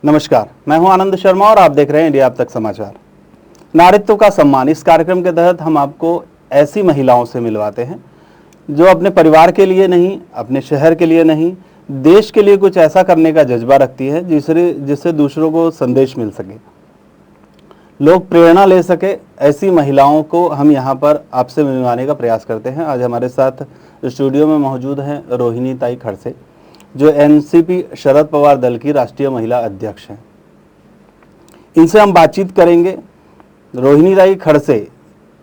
नमस्कार, मैं हूं आनंद शर्मा और आप देख रहे हैं इंडिया अब तक समाचार। नारीत्व का सम्मान इस कार्यक्रम के तहत हम आपको ऐसी महिलाओं से मिलवाते हैं जो अपने परिवार के लिए नहीं, अपने शहर के लिए नहीं, देश के लिए कुछ ऐसा करने का जज्बा रखती है जिससे दूसरों को संदेश मिल सके, लोग प्रेरणा ले सके। ऐसी महिलाओं को हम यहाँ पर आपसे मिलवाने का प्रयास करते हैं। आज हमारे साथ स्टूडियो में मौजूद हैं रोहिणी ताई खड़से, जो एनसीपी शरद पवार दल की राष्ट्रीय महिला अध्यक्ष हैं। इनसे हम बातचीत करेंगे। रोहिणी ताई खड़से,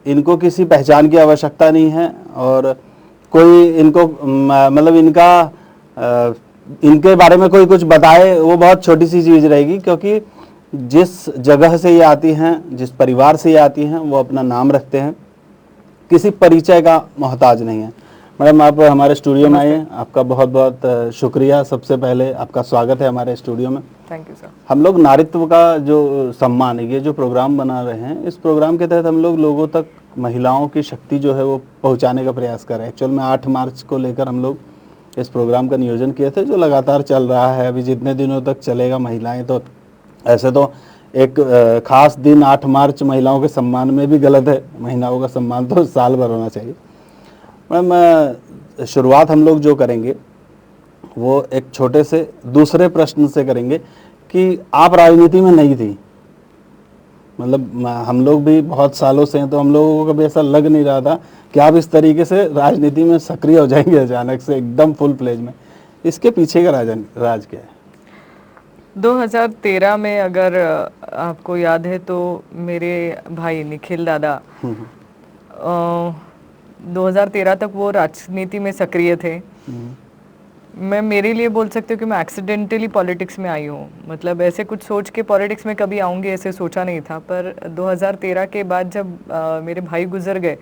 इनको किसी पहचान की आवश्यकता नहीं है और कोई इनको मतलब इनके बारे में कोई कुछ बताए वो बहुत छोटी सी चीज़ रहेगी, क्योंकि जिस जगह से ये आती हैं, जिस परिवार से ये आती हैं, वो अपना नाम रखते हैं, किसी परिचय का मोहताज नहीं है। मैडम, आप हमारे स्टूडियो में आए, आपका बहुत बहुत शुक्रिया। सबसे पहले आपका स्वागत है हमारे स्टूडियो में। Thank you sir. हम लोग नारीत्व का जो सम्मान है, ये जो प्रोग्राम बना रहे हैं, इस प्रोग्राम के तहत हम लोग लोगों तक महिलाओं की शक्ति जो है वो पहुंचाने का प्रयास कर रहे हैं। एक्चुअल में 8 मार्च को लेकर हम लोग इस प्रोग्राम का नियोजन किए थे, जो लगातार चल रहा है। अभी जितने दिनों तक चलेगा महिलाएं, तो ऐसे तो एक खास दिन 8 मार्च महिलाओं के सम्मान में भी गलत है। महिलाओं का सम्मान तो साल भर होना चाहिए। मैम, शुरुआत हम लोग जो करेंगे वो एक छोटे से दूसरे प्रश्न से करेंगे कि आप राजनीति में नहीं थी, मतलब हम लोग भी बहुत सालों से हैं, तो हम लोगों को कभी ऐसा लग नहीं रहा था कि आप इस तरीके से राजनीति में सक्रिय हो जाएंगे अचानक से, एकदम फुल प्लेज में। इसके पीछे का राज क्या है? 2013 में अगर आपको याद है तो मेरे भाई निखिल दादा 2013 तक वो राजनीति में सक्रिय थे। मैं मेरे लिए बोल सकती हूँ कि मैं एक्सीडेंटली पॉलिटिक्स में आई हूँ। मतलब ऐसे कुछ सोच के पॉलिटिक्स में कभी आऊँगी ऐसे सोचा नहीं था। पर 2013 के बाद जब मेरे भाई गुजर गए,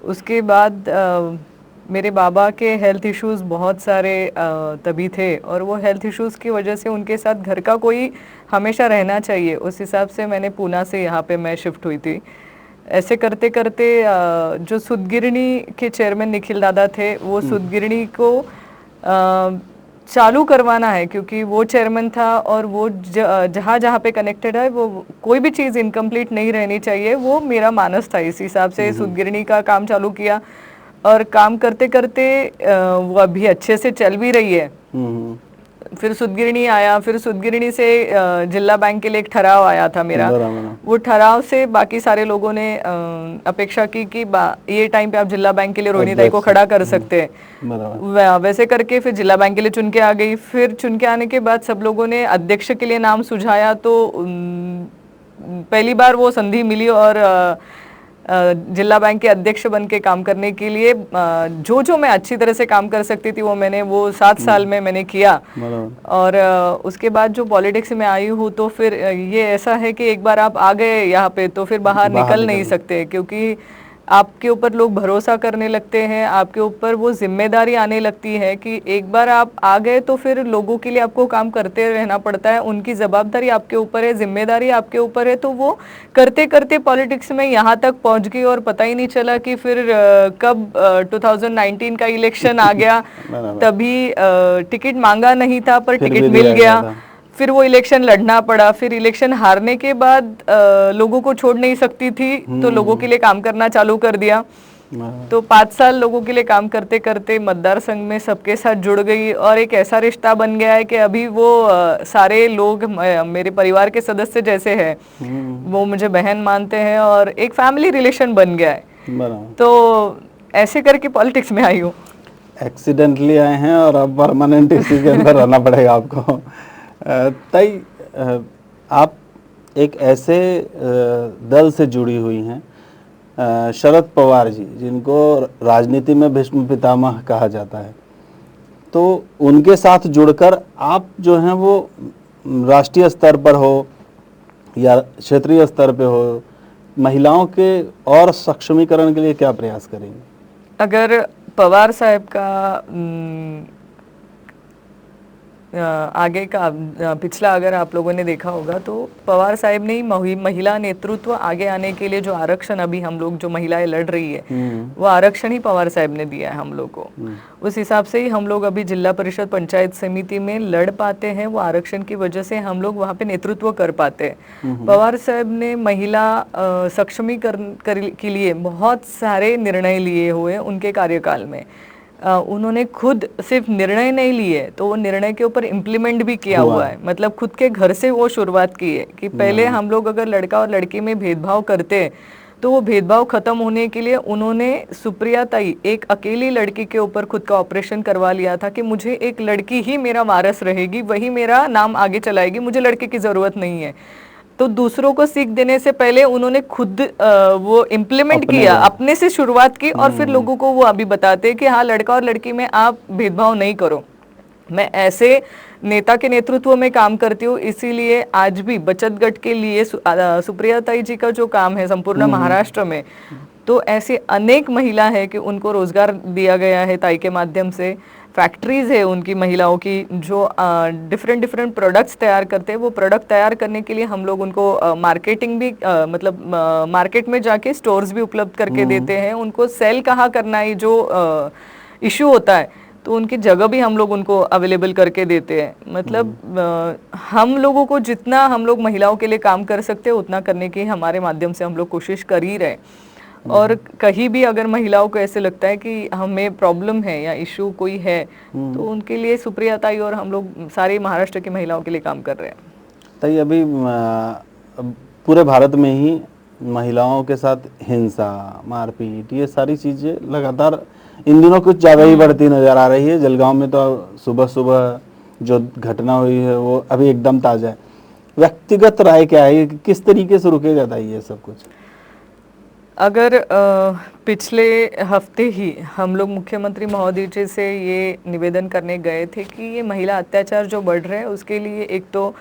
उसके बाद मेरे बाबा के हेल्थ इश्यूज़ बहुत सारे तभी थे, और वो हेल्थ इश्यूज़ की वजह से उनके साथ घर का कोई हमेशा रहना चाहिए, उस हिसाब से मैंने पूना से यहाँ पे मैं शिफ्ट हुई थी। ऐसे करते करते जो सुदगिरणी के चेयरमैन निखिल दादा थे, वो सुदगिरणी को चालू करवाना है, क्योंकि वो चेयरमैन था और वो जहाँ जहाँ पे कनेक्टेड है, वो कोई भी चीज़ इनकम्प्लीट नहीं रहनी चाहिए, वो मेरा मानस था। इस हिसाब से सुदगिरणी का काम चालू किया और काम करते करते वो अभी अच्छे से चल भी रही है। फिर सुदगिरणी आया, फिर सुदगिरणी से जिला बैंक के लिए एक ठहराव आया था मेरा। वो ठहराव से बाकी सारे लोगों ने अपेक्षा की कि ये टाइम पे आप जिला बैंक के लिए रोहिणी ताई को खड़ा कर सकते हैं। वैसे करके फिर जिला बैंक के लिए चुन के आ गई। फिर चुन के आने के बाद सब लोगों ने अध्यक्ष के लिए नाम सुझाया, तो पहली बार वो संधि मिली और जिला बैंक के अध्यक्ष बन के काम करने के लिए जो मैं अच्छी तरह से काम कर सकती थी वो 7 साल में मैंने किया। और उसके बाद जो पॉलिटिक्स में आई हूँ, तो फिर ये ऐसा है कि एक बार आप आ गए यहाँ पे तो फिर बाहर निकल नहीं सकते, क्योंकि आपके ऊपर लोग भरोसा करने लगते हैं, आपके ऊपर वो जिम्मेदारी आने लगती है कि एक बार आप आ गए तो फिर लोगों के लिए आपको काम करते रहना पड़ता है। उनकी जवाबदारी आपके ऊपर है, जिम्मेदारी आपके ऊपर है। तो वो करते करते पॉलिटिक्स में यहाँ तक पहुँच गई और पता ही नहीं चला कि फिर कब 2019 का इलेक्शन आ गया। तभी टिकट मांगा नहीं था पर टिकट मिल गया। फिर वो इलेक्शन लड़ना पड़ा। फिर इलेक्शन हारने के बाद लोगों को छोड़ नहीं सकती थी, तो लोगों के लिए काम करना चालू कर दिया। तो 5 साल लोगों के लिए काम करते करते मतदार संघ में सबके साथ जुड़ गई और एक ऐसा रिश्ता बन गया है कि अभी वो सारे लोग मेरे परिवार के सदस्य जैसे हैं। वो मुझे बहन मानते हैं और एक फैमिली रिलेशन बन गया है। तो ऐसे करके पॉलिटिक्स में आई हूँ। एक्सीडेंटली आए हैं और अब परमानेंट इसी के अंदर रहना पड़ेगा आपको। ताई, आप एक ऐसे दल से जुड़ी हुई हैं, शरद पवार जी, जिनको राजनीति में भीष्म पितामह कहा जाता है, तो उनके साथ जुड़कर आप जो हैं वो राष्ट्रीय स्तर पर हो या क्षेत्रीय स्तर पे हो, महिलाओं के और सक्षमीकरण के लिए क्या प्रयास करेंगे? अगर पवार साहब का आगे का पिछला अगर आप लोगों ने देखा होगा तो पवार साहब ने ही महिला नेतृत्व आगे आने के लिए जो आरक्षण अभी हम लोग जो महिलाएं लड़ रही है वो आरक्षण ही पवार साहब ने दिया है हम लोग को। उस हिसाब से ही हम लोग अभी जिला परिषद पंचायत समिति में लड़ पाते हैं, वो आरक्षण की वजह से हम लोग वहाँ पे नेतृत्व कर पाते हैं। पवार साहब ने महिला सक्षमीकरण के लिए बहुत सारे निर्णय लिए हुए उनके कार्यकाल में। उन्होंने खुद सिर्फ निर्णय नहीं लिए, तो वो निर्णय के ऊपर इम्प्लीमेंट भी किया हुआ है। मतलब खुद के घर से वो शुरुआत की है कि पहले हम लोग अगर लड़का और लड़की में भेदभाव करते तो वो भेदभाव खत्म होने के लिए उन्होंने सुप्रिया ताई एक अकेली लड़की के ऊपर खुद का ऑपरेशन करवा लिया था कि मुझे एक लड़की ही मेरा वारस रहेगी, वही मेरा नाम आगे चलाएगी, मुझे लड़के की जरूरत नहीं है। तो दूसरों को सीख देने से पहले उन्होंने खुद वो इम्प्लीमेंट किया, अपने से शुरुआत की और फिर लोगों को वो अभी बताते हैं कि हाँ लड़का और लड़की में आप भेदभाव नहीं करो। मैं ऐसे नेता के नेतृत्व में काम करती हूँ, इसीलिए आज भी बचत गट के लिए सुप्रिया ताई जी का जो काम है संपूर्ण महाराष्ट्र में, तो ऐसे अनेक महिला है कि उनको रोजगार दिया गया है ताई के माध्यम से। फैक्ट्रीज है उनकी महिलाओं की जो डिफरेंट प्रोडक्ट्स तैयार करते हैं, वो प्रोडक्ट तैयार करने के लिए हम लोग उनको मार्केटिंग भी मतलब मार्केट में जाके स्टोर्स भी उपलब्ध करके देते हैं। उनको सेल कहाँ करना है जो इशू होता है तो उनकी जगह भी हम लोग उनको अवेलेबल करके देते हैं। मतलब हम लोगों को जितना हम लोग महिलाओं के लिए काम कर सकते हैं उतना करने की हमारे माध्यम से हम लोग कोशिश कर ही रहे। और कहीं भी अगर महिलाओं को ऐसे लगता है कि हमें प्रॉब्लम है या इशू कोई है तो उनके लिए सुप्रिया ताई और हम लोग सारे महाराष्ट्र की महिलाओं के लिए काम कर रहे हैं। ताई अभी पूरे भारत में ही महिलाओं के साथ हिंसा, मारपीट, ये सारी चीजें लगातार इन दिनों कुछ ज्यादा ही बढ़ती नजर आ रही है। जलगांव में तो सुबह सुबह जो घटना हुई है वो अभी एकदम ताजा है। व्यक्तिगत राय क्या है, किस तरीके से रुकेगा ताई ये सब कुछ? अगर पिछले हफ्ते ही हम लोग मुख्यमंत्री महोदय जी से ये निवेदन करने गए थे कि ये महिला अत्याचार जो बढ़ रहे हैं उसके लिए एक तो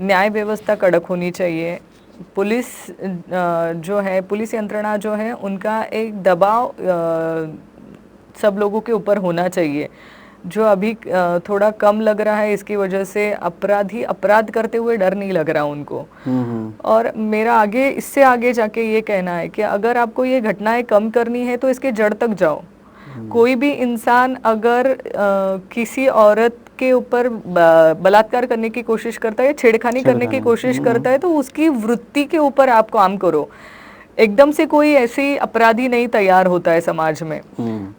न्याय व्यवस्था कड़क होनी चाहिए, पुलिस जो है पुलिस यंत्रणा जो है उनका एक दबाव सब लोगों के ऊपर होना चाहिए जो अभी थोड़ा कम लग रहा है। इसकी वजह से अपराधी अपराध करते हुए डर नहीं लग रहा उनको। और मेरा आगे इससे आगे जाके ये कहना है कि अगर आपको ये घटनाएं कम करनी है तो इसके जड़ तक जाओ। कोई भी इंसान अगर किसी औरत के ऊपर बलात्कार करने की कोशिश करता है या छेड़खानी करने की कोशिश करता है तो उसकी वृत्ति के ऊपर आप काम करो। एकदम से कोई ऐसी अपराधी नहीं तैयार होता है समाज में,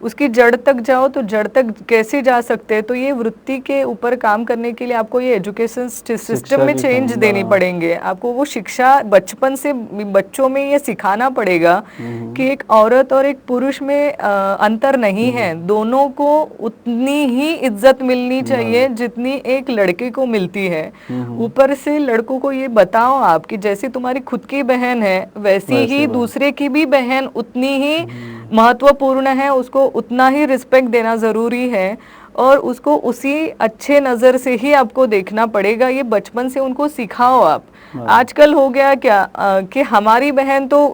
उसकी जड़ तक जाओ। तो जड़ तक कैसे जा सकते हैं? तो ये वृत्ति के ऊपर काम करने के लिए आपको ये एजुकेशन सिस्टम में चेंज देनी पड़ेंगे। आपको वो शिक्षा बचपन से बच्चों में ये सिखाना पड़ेगा कि एक औरत और एक पुरुष में अंतर नहीं है, दोनों को उतनी ही इज्जत मिलनी चाहिए जितनी एक लड़के को मिलती है। ऊपर से लड़कों को ये बताओ आप कि जैसे तुम्हारी खुद की बहन है वैसी ही दूसरे की भी बहन उतनी ही महत्वपूर्ण है, उसको उतना ही रिस्पेक्ट देना जरूरी है और उसको उसी अच्छे नजर से ही आपको देखना पड़ेगा। ये बचपन से उनको सिखाओ आप। आजकल हो गया क्या कि हमारी बहन तो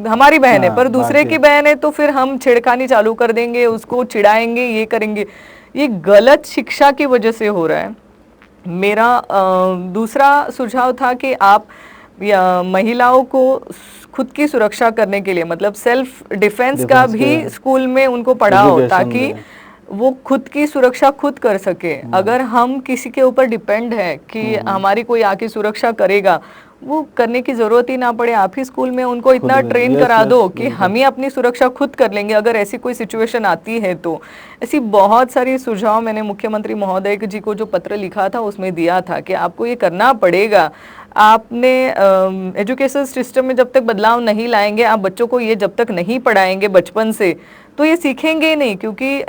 हमारी बहन है पर दूसरे की बहन है तो फिर हम छेड़खानी चालू कर देंगे, उसको चिढ़ाएंगे, ये करेंगे। ये गलत शिक्षा की वजह से हो रहा है। मेरा दूसरा सुझाव था कि आप महिलाओं को खुद की सुरक्षा करने के लिए मतलब सेल्फ डिफेंस का भी स्कूल में उनको पढ़ाओ ताकि वो खुद की सुरक्षा खुद कर सके। अगर हम किसी के ऊपर डिपेंड है कि हमारी कोई आके सुरक्षा करेगा, वो करने की जरूरत ही ना पड़े। आप ही स्कूल में उनको इतना ट्रेन करा दो कि हम ही अपनी सुरक्षा खुद कर लेंगे अगर ऐसी कोई सिचुएशन आती है तो। ऐसी बहुत सारी सुझाव मैंने मुख्यमंत्री महोदय जी को जो पत्र लिखा था उसमें दिया था कि आपको ये करना पड़ेगा। आपने एजुकेशन सिस्टम में जब तक बदलाव नहीं लाएंगे, आप बच्चों को ये जब तक नहीं पढ़ाएंगे बचपन से तो ये सीखेंगे नहीं। क्योंकि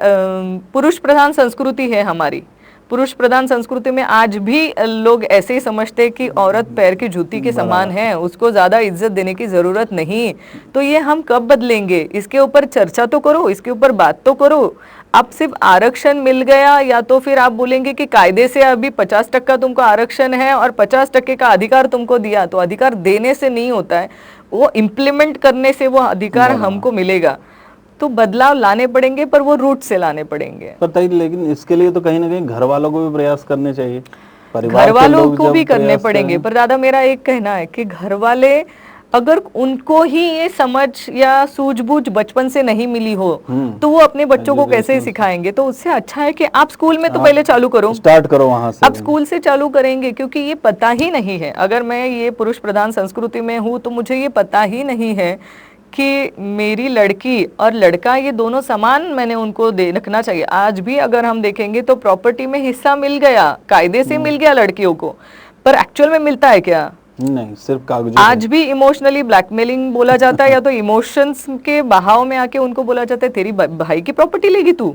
पुरुष प्रधान संस्कृति है हमारी। पुरुष प्रधान संस्कृति में आज भी लोग ऐसे ही समझते हैं कि औरत पैर की जूती के समान है, उसको ज्यादा इज्जत देने की जरूरत नहीं। तो ये हम कब बदलेंगे? इसके ऊपर चर्चा तो करो, इसके ऊपर बात तो करो। अब सिर्फ आरक्षण मिल गया या तो फिर आप बोलेंगे कि कायदे से अभी 50% तुमको आरक्षण है और 50% का अधिकार तुमको दिया, तो अधिकार देने से नहीं होता है, वो इम्प्लीमेंट करने से वो अधिकार हमको मिलेगा। तो बदलाव लाने पड़ेंगे, पर वो रूट से लाने पड़ेंगे। पर ताई, लेकिन इसके लिए तो कहीं ना कहीं घर वालों को भी प्रयास करने चाहिए, परिवार घर के वालों लोग को जब भी करने प्रयास पड़ेंगे, करें। पर दादा मेरा एक कहना है कि घर वाले अगर उनको ही ये समझ या सूझबूझ बचपन से नहीं मिली हो तो वो अपने बच्चों को कैसे एजुकेशनल सिखाएंगे। तो उससे अच्छा है कि आप स्कूल में तो पहले चालू करो, स्टार्ट करो वहां से। आप स्कूल से चालू करेंगे, क्योंकि ये पता ही नहीं है। अगर मैं ये पुरुष प्रधान संस्कृति में हूँ तो मुझे ये पता ही नहीं है कि मेरी लड़की और लड़का ये दोनों समान मैंने उनको दे रखना चाहिए। आज भी अगर हम देखेंगे तो प्रॉपर्टी में हिस्सा मिल गया, कायदे से मिल गया लड़कियों को, पर एक्चुअल में मिलता है क्या? नहीं, सिर्फ कागजों आज भी इमोशनली ब्लैकमेलिंग बोला जाता है, या तो इमोशंस के बहाव में आके उनको बोला जाता है तेरी भाई की प्रॉपर्टी लेगी तू।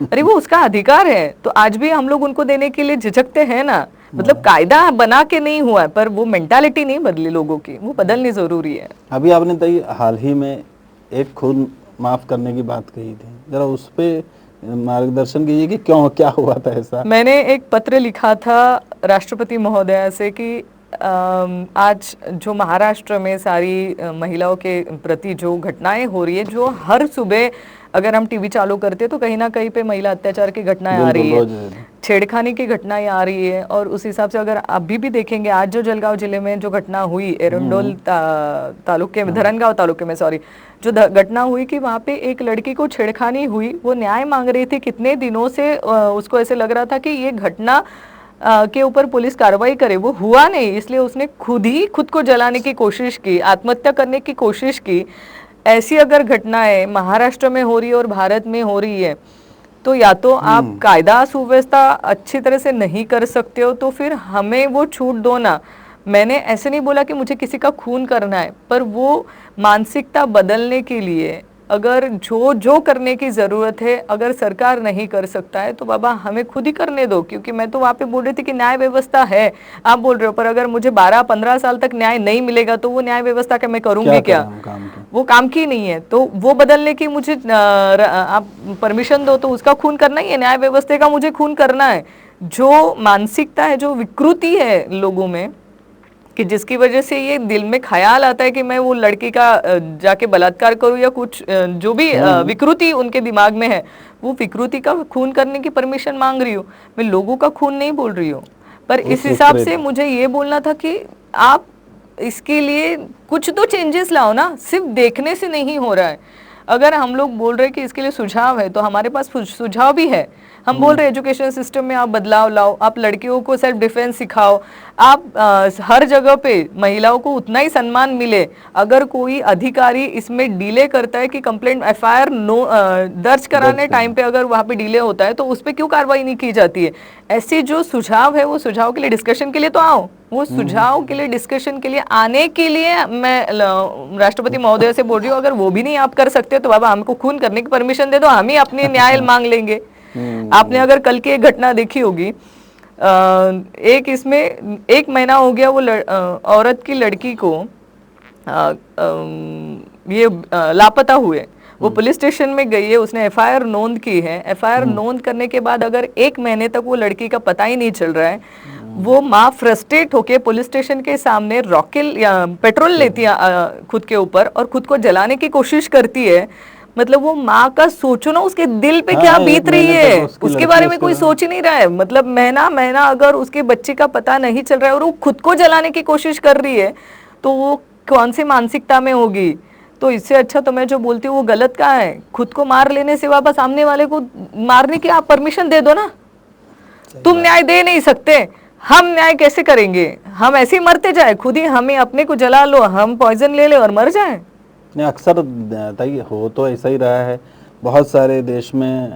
अरे वो उसका अधिकार है। तो आज भी हम लोग उनको देने के लिए झिझकते हैं ना। मतलब कायदा बना के नहीं हुआ है, पर वो मेंटालिटी नहीं बदली लोगों की, वो बदलनी जरूरी है। अभी आपने तय हाल ही में एक खुद माफ करने की बात कही थी, जरा उस पे मार्गदर्शन कीजिए कि क्यों, क्या हुआ था ऐसा? मैंने एक पत्र लिखा था राष्ट्रपति महोदया से कि आज जो महाराष्ट्र में सारी महिलाओं के प्रति जो घटनाएं हो रही है, जो हर सुबह अगर हम टीवी चालू करते हैं तो कहीं ना कहीं पे महिला अत्याचार की घटनाएं आ रही है, छेड़खानी की घटनाएं आ रही है। और उस हिसाब से अगर अभी भी देखेंगे, आज जो जलगांव जिले में जो घटना हुई, एरंडोल तालुके में, धरनगांव तालुके में सॉरी, जो घटना हुई कि वहाँ पे एक लड़की को छेड़खानी हुई, वो न्याय मांग रही थी कितने दिनों से। उसको ऐसे लग रहा था कि ये घटना के ऊपर पुलिस कार्रवाई करे, वो हुआ नहीं, इसलिए उसने खुद को जलाने की कोशिश की, आत्महत्या करने की कोशिश की। ऐसी अगर घटनाएं महाराष्ट्र में हो रही है और भारत में हो रही है, तो या तो आप कायदा सुव्यवस्था अच्छी तरह से नहीं कर सकते हो, तो फिर हमें वो छूट दो ना। मैंने ऐसे नहीं बोला कि मुझे किसी का खून करना है, पर वो मानसिकता बदलने के लिए अगर जो करने की जरूरत है, अगर सरकार नहीं कर सकता है तो बाबा हमें खुद ही करने दो। क्योंकि मैं तो वहाँ पे बोल रही थी कि न्याय व्यवस्था है, आप बोल रहे हो, पर अगर मुझे 12-15 साल तक न्याय नहीं मिलेगा तो वो न्याय व्यवस्था का मैं करूंगी क्या? वो काम की नहीं है। तो वो बदलने की मुझे आप परमिशन दो, तो उसका खून करना ही है, न्याय व्यवस्था का मुझे खून करना है। जो मानसिकता है, जो विकृति है लोगों में, कि जिसकी वजह से ये दिल में ख्याल आता है कि मैं वो लड़की का जाके बलात्कार करूं या कुछ, जो भी विकृति उनके दिमाग में है, वो विकृति का खून करने की परमिशन मांग रही हूँ। मैं लोगों का खून नहीं बोल रही हूँ, पर इस हिसाब से मुझे ये बोलना था कि आप इसके लिए कुछ तो चेंजेस लाओ ना, सिर्फ देखने से नहीं हो रहा है। अगर हम लोग बोल रहे हैं कि इसके लिए सुझाव है, तो हमारे पास सुझाव भी है। हम बोल रहे हैं एजुकेशन सिस्टम में आप बदलाव लाओ, आप लड़कियों को सेल्फ डिफेंस सिखाओ, आप हर जगह पे महिलाओं को उतना ही सम्मान मिले। अगर कोई अधिकारी इसमें डिले करता है कि कंप्लेंट एफआईआर दर्ज कराने टाइम पे अगर वहाँ पे डिले होता है, तो उस पर क्यों कार्रवाई नहीं की जाती है? ऐसे जो सुझाव है, वो सुझाव के लिए डिस्कशन के लिए तो आओ। वो सुझाव के लिए डिस्कशन के लिए आने के लिए मैं राष्ट्रपति महोदय से बोल रही हूँ, अगर वो भी नहीं आप कर सकते तो बाबा हमको खून करने की परमिशन दे दो, हम ही अपने न्याय मांग लेंगे। आपने अगर कल की एक घटना देखी होगी, एक इसमें 1 महीना हो गया वो औरत की लड़की को ये लापता हुए, वो पुलिस स्टेशन में गई है, उसने एफआईआर नोंद की है। एफआईआर नोंद करने के बाद अगर 1 महीने तक वो लड़की का पता ही नहीं चल रहा है, वो माँ फ्रस्ट्रेट होके पुलिस स्टेशन के सामने रॉकेल या पेट्रोल लेती है खुद के ऊपर और खुद को जलाने की कोशिश करती है। मतलब वो माँ का सोचो ना, उसके दिल पे क्या बीत रही है, उसके बारे में कोई सोच ही नहीं रहा है। मतलब महीना अगर उसके बच्चे का पता नहीं चल रहा है और वो खुद को जलाने की कोशिश कर रही है, तो वो कौन सी मानसिकता में होगी? तो इससे अच्छा तो मैं जो बोलती हूँ वो गलत कहाँ है? खुद को मार लेने से वापस सामने वाले को मारने की आप परमिशन दे दो ना। तुम न्याय दे नहीं सकते, हम न्याय कैसे करेंगे? हम ऐसे ही मरते जाए, खुद ही हमें अपने को जला लो, हम पॉइजन ले ले और मर जाए। अक्सर हो तो ऐसा ही रहा है। बहुत सारे देश में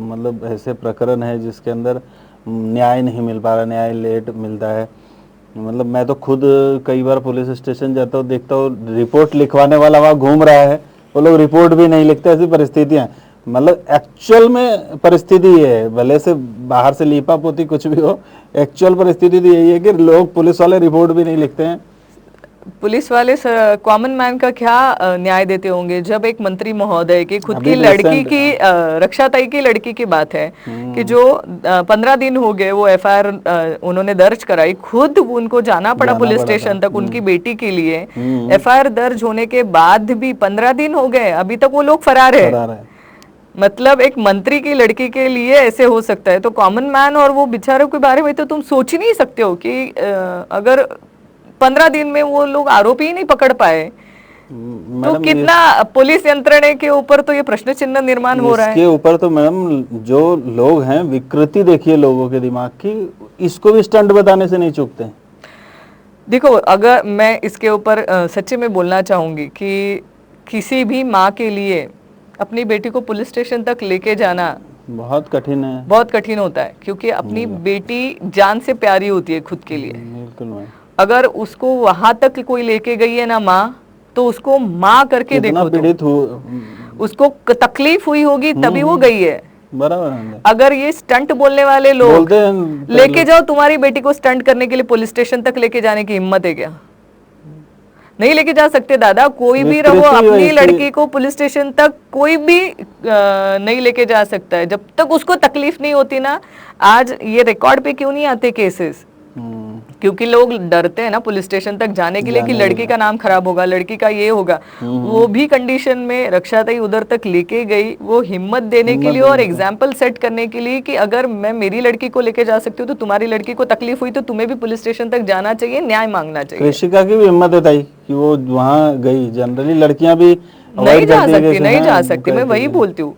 मतलब ऐसे प्रकरण है जिसके अंदर न्याय नहीं मिल पा रहा, न्याय लेट मिलता है। मतलब मैं तो खुद कई बार पुलिस स्टेशन जाता हूँ, देखता हूँ रिपोर्ट लिखवाने वाला वहाँ घूम रहा है, वो लोग रिपोर्ट भी नहीं लिखते। ऐसी परिस्थितियाँ, मतलब एक्चुअल में परिस्थिति ये है, भले से बाहर से लीपा पोती कुछ भी हो, एक्चुअल परिस्थिति तो यही है कि लोग, पुलिस वाले रिपोर्ट भी नहीं लिखते हैं। पुलिस वाले कॉमन मैन का क्या न्याय देते होंगे जब एक मंत्री महोदय की खुद की अभी लड़की recent, की रक्षा ताई की लड़की की बात है कि जो 15 दिन हो गए वो एफआईआर उन्होंने दर्ज कराई, खुद उनको जाना पड़ा जाना पुलिस पड़ा था। स्टेशन तक उनकी बेटी के लिए। हम्म। एफआईआर दर्ज होने के बाद भी 15 दिन हो गए, अभी तक वो लोग फरार है। फरार है। मतलब एक मंत्री की लड़की के लिए ऐसे हो सकता है, तो कॉमन मैन और वो बेचारों के बारे में तो तुम सोच ही नहीं सकते हो कि अगर 15 दिन में वो लोग आरोपी ही नहीं पकड़ पाए तो मैडम कितना पुलिस यंत्रणा के ऊपर तो ये प्रश्न चिन्ह निर्माण हो रहा है। इसके ऊपर तो मैडम जो लोग हैं, विकृति देखिए लोगों के दिमाग की, इसको भी स्टंट बताने से नहीं चूकते। देखो, अगर मैं इसके ऊपर सच्चे में बोलना चाहूंगी कि किसी भी माँ के लिए अपनी बेटी को पुलिस स्टेशन तक लेके जाना बहुत कठिन है। बहुत कठिन होता है, क्योंकि अपनी बेटी जान से प्यारी होती है खुद के लिए। बिल्कुल मैम। अगर उसको वहां तक कोई लेके गई है ना माँ, तो उसको माँ करके कितना देखो तो पीड़ित हो, उसको तकलीफ हुई होगी तभी वो गई है। बराबर है। अगर ये स्टंट बोलने वाले लोग बोलते हैं लेके जाओ तुम्हारी बेटी को स्टंट करने के लिए पुलिस स्टेशन तक लेके जाने की हिम्मत है क्या? नहीं लेके जा सकते दादा, कोई भी रहो विकृति अपनी वैसी- लड़की को पुलिस स्टेशन तक कोई भी नहीं लेके जा सकता है जब तक उसको तकलीफ नहीं होती ना। आज ये रिकॉर्ड पे क्यों नहीं आते केसेस? क्योंकि लोग डरते हैं ना पुलिस स्टेशन तक जाने के लिए कि लड़की का नाम खराब होगा, लड़की का ये होगा। वो भी कंडीशन में रक्षाताई उधर तक लेके गई, वो हिम्मत देने के लिए और एग्जाम्पल सेट करने के लिए कि अगर मैं मेरी लड़की को लेके जा सकती हूँ तो तुम्हारी लड़की को तकलीफ हुई तो तुम्हें भी पुलिस स्टेशन तक जाना चाहिए, न्याय मांगना चाहिए। कृषिका की भी हिम्मत है ताई कि वो वहाँ गई। जनरली लड़कियां भी नहीं जा सकती, कैसे नहीं हैं, जा सकती। मैं कहती वही हैं। बोलती हूँ,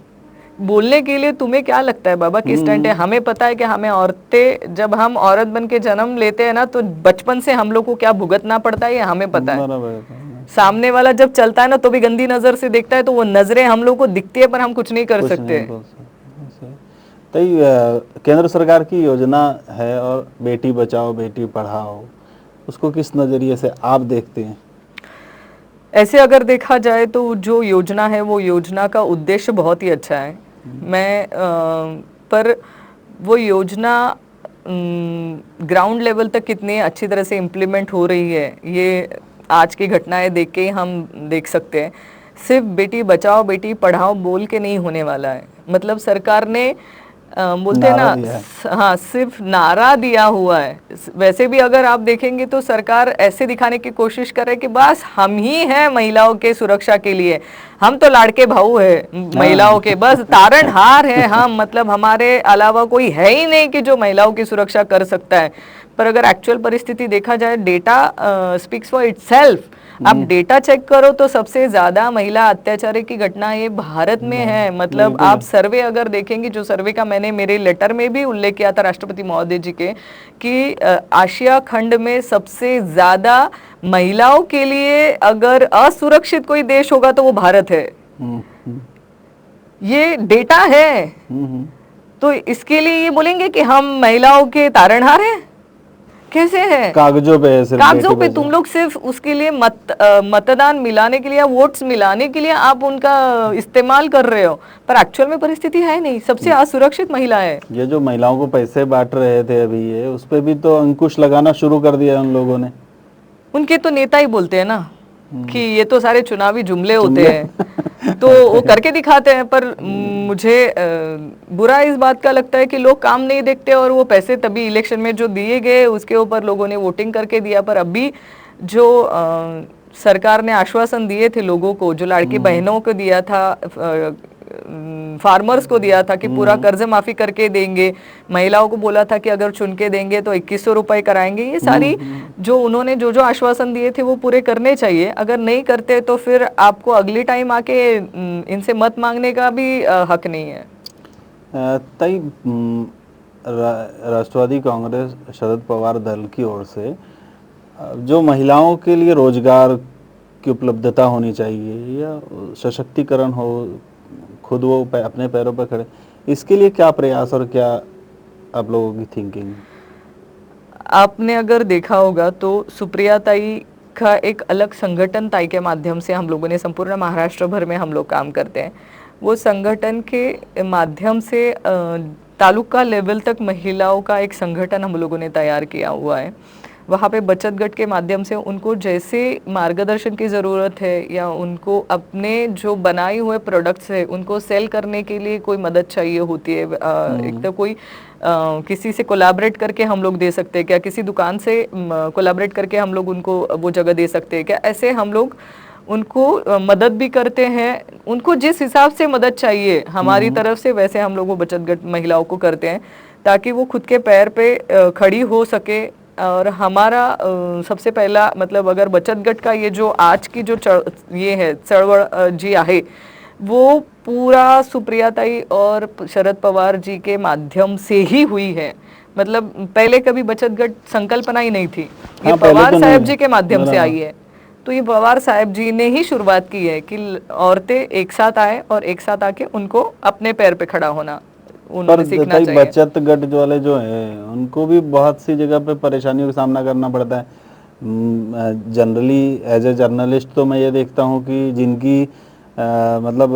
बोलने के लिए तुम्हें क्या लगता है बाबा किस स्टंट है? हमें पता है कि हमें औरतें, जब हम औरत बन के जन्म लेते हैं ना तो बचपन से हम लोग को क्या भुगतना पड़ता है ये हमें पता है। बराबर है। सामने वाला जब चलता है ना तो भी गंदी नजर से देखता है, तो वो नजरें हम लोग को दिखती है पर हम कुछ नहीं कर कुछ सकते। नहीं बोल सकते। ताई केंद्र सरकार की योजना है और बेटी बचाओ बेटी पढ़ाओ, उसको किस नजरिए से आप देखते हैं? ऐसे अगर देखा जाए तो जो योजना है वो योजना का उद्देश्य बहुत ही अच्छा है। पर वो योजना ग्राउंड लेवल तक कितनी अच्छी तरह से इम्प्लीमेंट हो रही है ये आज की घटनाएं देख के ही हम देख सकते हैं। सिर्फ बेटी बचाओ बेटी पढ़ाओ बोल के नहीं होने वाला है। मतलब सरकार ने बोलते हैं नारा दिया है। ना, हाँ सिर्फ नारा दिया हुआ है। वैसे भी अगर आप देखेंगे तो सरकार ऐसे दिखाने की कोशिश कर रही है कि बस हम ही हैं महिलाओं के सुरक्षा के लिए, हम तो लाड़के भाऊ है महिलाओं के, बस तारणहार है हम, मतलब हमारे अलावा कोई है ही नहीं कि जो महिलाओं की सुरक्षा कर सकता है। पर अगर एक्चुअल परिस्थिति देखा जाए, डेटा स्पीक्स फॉर इटसेल्फ। आप डेटा चेक करो तो सबसे ज्यादा महिला अत्याचार की घटना ये भारत में है। मतलब आप सर्वे अगर देखेंगे, जो सर्वे का मैंने मेरे लेटर में भी उल्लेख किया था राष्ट्रपति महोदय जी के, कि आशिया खंड में सबसे ज्यादा महिलाओं के लिए अगर असुरक्षित कोई देश होगा तो वो भारत है। ये डेटा है। तो इसके लिए ये बोलेंगे कि हम महिलाओं के तारणहार हैं? कैसे है? कागजों पे है, सिर्फ कागजों बेटी पे बचाओ। तुम लोग सिर्फ उसके लिए मतदान मिलाने के लिए या वोट्स मिलाने के लिए आप उनका इस्तेमाल कर रहे हो, पर एक्चुअल में परिस्थिति है नहीं, सबसे असुरक्षित महिला है। ये जो महिलाओं को पैसे बांट रहे थे अभी, ये उस पे भी तो अंकुश लगाना शुरू कर दिया उन लोगों ने। उनके तो नेता ही बोलते हैं ना कि ये तो सारे चुनावी जुमले होते हैं, तो वो करके दिखाते हैं। पर मुझे बुरा इस बात का लगता है कि लोग काम नहीं देखते और वो पैसे तभी इलेक्शन में जो दिए गए उसके ऊपर लोगों ने वोटिंग करके दिया। पर अभी जो सरकार ने आश्वासन दिए थे लोगों को, जो लाड़की बहनों को दिया था, फार्मर्स को दिया था कि पूरा कर्ज माफी करके देंगे, महिलाओं को बोला था कि अगर चुन के देंगे तो 2100 रुपए कराएंगे, ये सारी जो उन्होंने जो आश्वासन दिए थे वो पूरे करने चाहिए। अगर नहीं करते तो फिर आपको अगली टाइम आके इनसे मत मांगने का भी हक नहीं है। ताई, राष्ट्रवादी कांग्रेस शरद पवार दल की ओर से जो महिलाओं के लिए रोजगार की उपलब्धता होनी चाहिए या सशक्तिकरण हो, खुद वो अपने पैरों पर खड़े, इसके लिए क्या प्रयास और क्या आप लोगों की थिंकिंग? आपने अगर देखा होगा तो सुप्रिया ताई का एक अलग संगठन ताई के माध्यम से हम लोगों ने संपूर्ण महाराष्ट्र भर में हम लोग काम करते हैं। वो संगठन के माध्यम से तालुका लेवल तक महिलाओं का एक संगठन हम लोगों ने तैयार किया हुआ है। वहाँ पे बचत गट के माध्यम से उनको जैसे मार्गदर्शन की ज़रूरत है या उनको अपने जो बनाए हुए प्रोडक्ट्स है उनको सेल करने के लिए कोई मदद चाहिए होती है, एक तो कोई किसी से कोलैबोरेट करके हम लोग दे सकते हैं क्या, किसी दुकान से कोलैबोरेट करके हम लोग उनको वो जगह दे सकते हैं क्या, ऐसे हम लोग उनको मदद भी करते हैं। उनको जिस हिसाब से मदद चाहिए हमारी तरफ से वैसे हम लोग वो बचत गट महिलाओं को करते हैं ताकि वो खुद के पैर पे खड़ी हो सके। और हमारा सबसे पहला मतलब अगर बचत गट का ये जो आज की जो ये है चळवळ जी आहे वो पूरा सुप्रिया ताई और शरद पवार जी के माध्यम से ही हुई है। मतलब पहले कभी बचत गट संकल्पना ही नहीं थी, ये हाँ, पहले पवार तो साहब नहीं, जी के माध्यम से मेरा- आई है। तो ये पवार साहब जी ने ही शुरुआत की है कि औरतें एक साथ आए और एक साथ आके उनको अपने पैर पे खड़ा होना पर उन्होंने सीखना ताई चाहिए। बचत गट जो वाले जो है उनको भी बहुत सी जगह पे परेशानियों का सामना करना पड़ता है। जनरली एज ए जर्नलिस्ट तो मैं ये देखता हूँ कि जिनकी मतलब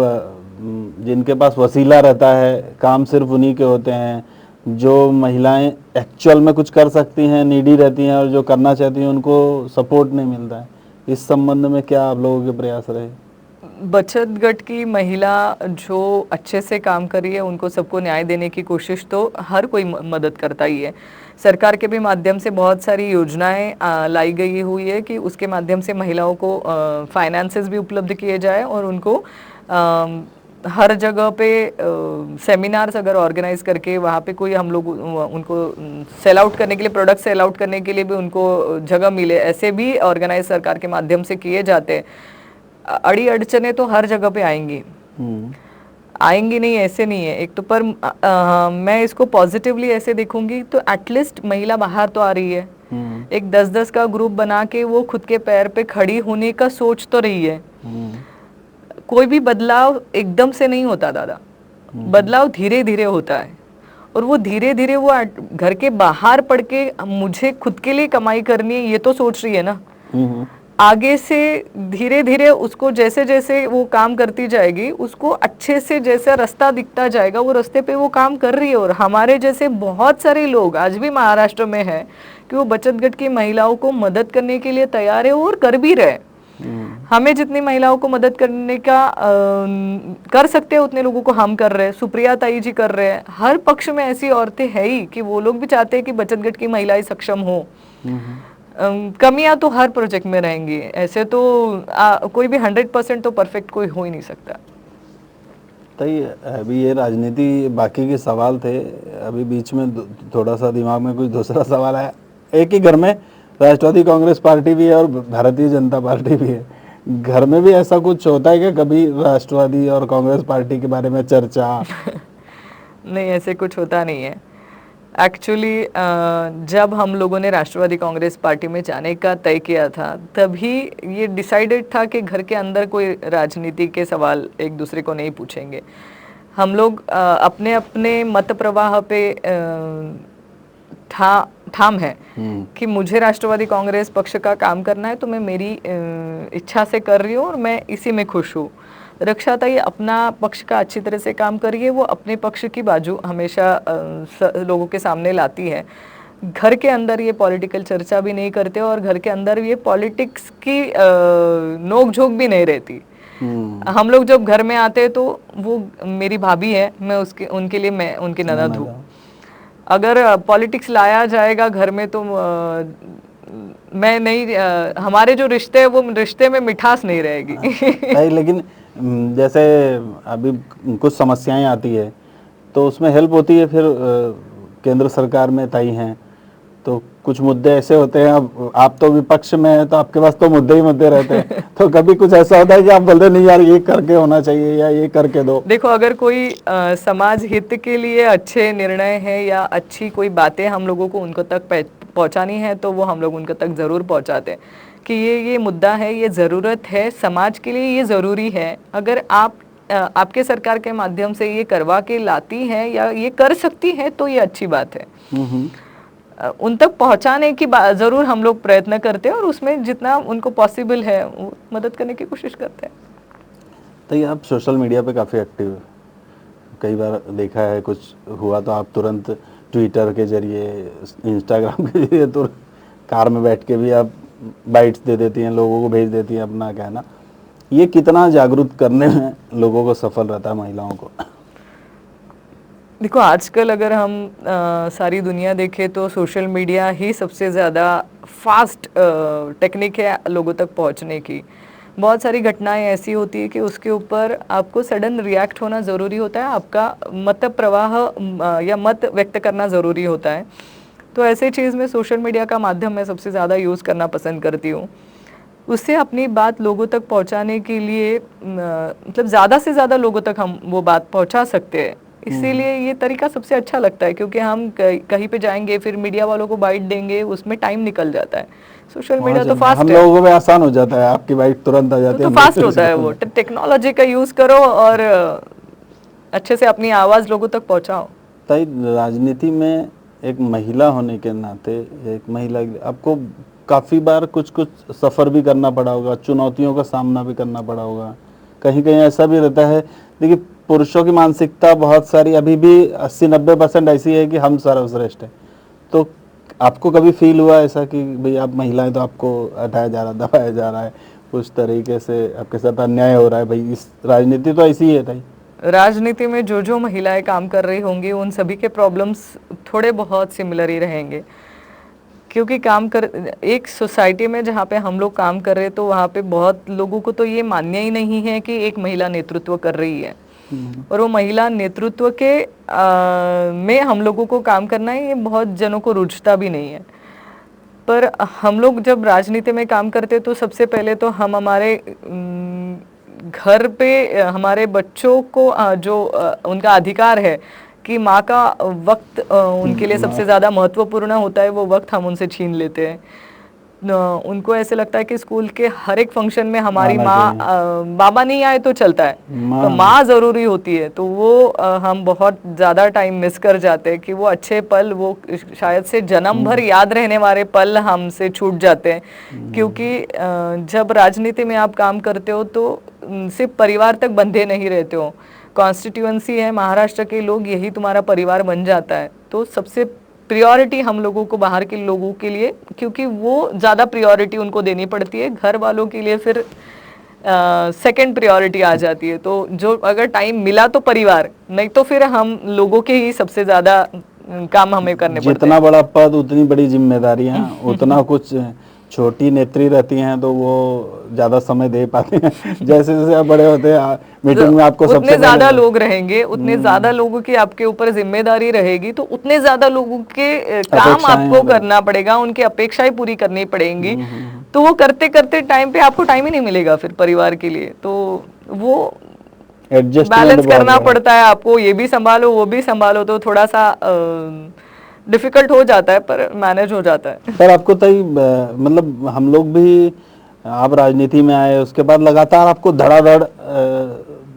जिनके पास वसीला रहता है, काम सिर्फ उन्हीं के होते हैं। जो महिलाएं एक्चुअल में कुछ कर सकती हैं, नीडी रहती हैं और जो करना चाहती हैं उनको सपोर्ट नहीं मिलता है। इस संबंध में क्या आप लोगों के प्रयास रहे? बचत गट की महिला जो अच्छे से काम कर रही है उनको सबको न्याय देने की कोशिश तो हर कोई मदद करता ही है। सरकार के भी माध्यम से बहुत सारी योजनाएं लाई गई हुई है कि उसके माध्यम से महिलाओं को फाइनेंसेस भी उपलब्ध किए जाए और उनको हर जगह पे सेमिनार्स अगर ऑर्गेनाइज करके वहाँ पे कोई हम लोग उनको सेल आउट करने के लिए, प्रोडक्ट सेल आउट करने के लिए भी उनको जगह मिले, ऐसे भी ऑर्गेनाइज सरकार के माध्यम से किए जाते हैं। अड़ी अड़चने तो हर जगह पे आएंगी, आएंगी नहीं ऐसे नहीं है। एक तो पर मैं इसको पॉजिटिवली ऐसे देखूंगी तो एटलीस्ट महिला बाहर तो आ रही है, एक 10-10 का ग्रुप बना के वो खुद के पैर पे खड़ी होने का सोच तो रही है। कोई भी बदलाव एकदम से नहीं होता दादा, बदलाव धीरे धीरे होता है और वो धीरे धीरे वो घर के बाहर पड़ के मुझे खुद के लिए कमाई करनी है ये तो सोच रही है ना, आगे से धीरे धीरे उसको जैसे जैसे वो काम करती जाएगी उसको अच्छे से जैसा रास्ता दिखता जाएगा वो रास्ते पे वो काम कर रही है। और हमारे जैसे बहुत सारे लोग आज भी महाराष्ट्र में है कि वो बचत गट की महिलाओं को मदद करने के लिए तैयार है और कर भी रहे। हमें जितनी महिलाओं को मदद करने का कर सकते हैं उतने लोगों को हम कर रहे हैं, सुप्रिया ताई जी कर रहे हैं। हर पक्ष में ऐसी औरतें है ही कि वो लोग भी चाहते हैं कि बचत गट की महिलाएं सक्षम हो। कमियां तो हर प्रोजेक्ट में रहेंगी, ऐसे तो कोई भी 100% तो परफेक्ट कोई हो ही नहीं सकता। तो अभी ये राजनीति बाकी के सवाल थे, अभी बीच में थोड़ा सा दिमाग में कुछ दूसरा सवाल आया। एक ही घर में राष्ट्रवादी कांग्रेस पार्टी भी है और भारतीय जनता पार्टी भी है, घर में भी ऐसा कुछ होता है कि कभी राष्ट्रवादी और कांग्रेस पार्टी के बारे में चर्चा? नहीं, ऐसे कुछ होता नहीं है। एक्चुअली जब हम लोगों ने राष्ट्रवादी कांग्रेस पार्टी में जाने का तय किया था तभी ये डिसाइडेड था कि घर के अंदर कोई राजनीति के सवाल एक दूसरे को नहीं पूछेंगे। हम लोग अपने अपने मत प्रवाह पे ठाम है कि मुझे राष्ट्रवादी कांग्रेस पक्ष का काम करना है तो मैं मेरी इच्छा से कर रही हूँ और मैं इसी में खुश हूँ। रक्षा ताई अपना पक्ष का अच्छी तरह से काम करिए, वो अपने पक्ष की बाजू हमेशा लोगों के सामने लाती है। घर के अंदर ये पॉलिटिकल चर्चा भी नहीं करते और घर के अंदर ये पॉलिटिक्स की नोक झोंक भी नहीं रहती। हम लोग जब घर में आते हैं तो वो मेरी भाभी है, मैं उसके उनके लिए मैं उनकी ननद हूँ। अगर पॉलिटिक्स लाया जाएगा घर में तो मैं नहीं, हमारे जो रिश्ते हैं वो रिश्ते में मिठास नहीं रहेगी। नहीं, लेकिन जैसे अभी कुछ समस्याएं आती है तो उसमें हेल्प होती है, फिर केंद्र सरकार में ताई हैं तो कुछ मुद्दे ऐसे होते हैं, अब आप तो विपक्ष में हैं तो आपके पास तो मुद्दे ही मुद्दे रहते हैं तो कभी कुछ ऐसा होता है कि आप बोलते नहीं यार ये करके होना चाहिए या ये करके दो? देखो, अगर कोई समाज हित के लिए अच्छे निर्णय है या अच्छी कोई बातें हम लोगों को उनको तक पहुंचानी है तो वो हम लोग उनको तक जरूर पहुंचाते हैं कि ये मुद्दा है, ये ज़रूरत है, समाज के लिए ये ज़रूरी है। अगर आप आपके सरकार के माध्यम से ये करवा के लाती हैं या ये कर सकती हैं तो ये अच्छी बात है। उन तक पहुंचाने की ज़रूर हम लोग प्रयत्न करते हैं और उसमें जितना उनको पॉसिबल है वो मदद करने की कोशिश करते हैं। तो ये आप सोशल मीडिया पे काफ़ी एक्टिव है, कई बार देखा है कुछ हुआ तो आप तुरंत ट्विटर के जरिए, इंस्टाग्राम के जरिए कार में बैठ के भी आप बाइट्स दे देती हैं, लोगों को भेज देती हैं अपना कहना, ये कितना जागरूक करने में लोगों को सफल रहता है महिलाओं को? देखो, आजकल अगर हम सारी दुनिया देखें तो सोशल मीडिया ही सबसे ज़्यादा फास्ट टेक्निक है लोगों तक पहुंचने की। बहुत सारी घटनाएं ऐसी होती है कि उसके ऊपर आपको सडन रिएक्ट होना ज़रूरी होता है, आपका मत प्रवाह या मत व्यक्त करना ज़रूरी होता है। तो ऐसे चीज़ में सोशल मीडिया का माध्यम मैं सबसे ज़्यादा यूज़ करना पसंद करती हूँ। उससे अपनी बात लोगों तक पहुंचाने के लिए मतलब ज़्यादा से ज़्यादा लोगों तक हम वो बात पहुंचा सकते हैं। इसीलिए ये तरीका सबसे अच्छा लगता है, क्योंकि हम कहीं पे जाएंगे फिर मीडिया वालों को बाइट देंगे, उसमें टाइम निकल जाता है। सोशल मीडिया तो फास्ट हम है, लोगों को भी आसान हो जाता है, आपकी बाइट तुरंत आ जाती तो है। फास्ट होता है वो। टेक्नोलॉजी का यूज़ करो और अच्छे से अपनी आवाज़ लोगों तक पहुंचाओ। ताई, राजनीति में एक महिला होने के नाते, एक महिला आपको काफ़ी बार कुछ कुछ सफ़र भी करना पड़ा होगा, चुनौतियों का सामना भी करना पड़ा होगा। कहीं कहीं ऐसा भी रहता है, देखिए पुरुषों की मानसिकता बहुत सारी अभी भी 80-90% ऐसी है कि हम सर्वश्रेष्ठ हैं। तो आपको कभी फील हुआ ऐसा कि भाई आप महिलाएं तो आपको हटाया जा रहा, दबाया जा रहा है, कुछ तरीके से आपके साथ अन्याय हो रहा है? भाई इस राजनीति तो ऐसी ही है ताई। राजनीति में जो जो महिलाएं काम कर रही होंगी उन सभी के प्रॉब्लम्स थोड़े बहुत सिमिलर ही रहेंगे, क्योंकि एक सोसाइटी में जहाँ पे हम लोग काम कर रहे हैं तो वहाँ पे बहुत लोगों को तो ये मान्य ही नहीं है कि एक महिला नेतृत्व कर रही है, और वो महिला नेतृत्व के में हम लोगों को काम करना है, ये बहुत जनों को रुचता भी नहीं है। पर हम लोग जब राजनीति में काम करते तो सबसे पहले तो हम हमारे घर पे हमारे बच्चों को जो उनका अधिकार है कि माँ का वक्त उनके लिए सबसे ज़्यादा महत्वपूर्ण होता है, वो वक्त हम उनसे छीन लेते हैं। उनको ऐसे लगता है कि स्कूल के हर एक फंक्शन में हमारी आना माँ बाबा नहीं आए तो चलता है, तो माँ ज़रूरी होती है। तो वो हम बहुत ज़्यादा टाइम मिस कर जाते हैं कि वो अच्छे पल, वो शायद से जन्म भर याद रहने वाले पल हमसे छूट जाते हैं। क्योंकि जब राजनीति में आप काम करते हो तो सिर्फ परिवार तक बंधे नहीं रहते हो, कॉन्स्टिट्यूएंसी है, महाराष्ट्र के लोग यही तुम्हारा परिवार बन जाता है। तो सबसे प्रायोरिटी हम लोगों को बाहर के लोगों के लिए, क्योंकि वो ज़्यादा प्रायोरिटी उनको देनी पड़ती है, घर वालों के लिए फिर सेकंड प्रायोरिटी आ जाती है। तो जो अगर टाइम मिला तो परिवार, नहीं तो फिर हम लोगों के ही सबसे ज़्यादा काम हमें करने पड़ते हैं। जितना बड़ा पद उतनी बड़ी जिम्मेदारियां, उतना कुछ छोटी नेत्री रहती हैं तो वो ज्यादा समय दे पाते हैं। जैसे जैसे आप बड़े होते हैं मीटिंग में आपको उतने ज्यादा लोग रहेंगे, उतने ज्यादा लोगों की आपके ऊपर जिम्मेदारी रहेगी, तो उतने ज्यादा लोगों के काम आपको करना पड़ेगा, उनकी अपेक्षाएं पूरी करनी पड़ेंगी। तो वो करते करते टाइम पे आपको टाइम ही नहीं मिलेगा फिर परिवार के लिए। तो वो बैलेंस करना पड़ता है आपको, ये भी संभालो वो भी संभालो, तो थोड़ा सा डिफिकल्ट हो जाता है, पर मैनेज हो जाता है। पर आपको तो मतलब हम लोग भी, आप राजनीति में आए उसके बाद लगातार आपको धड़ाधड़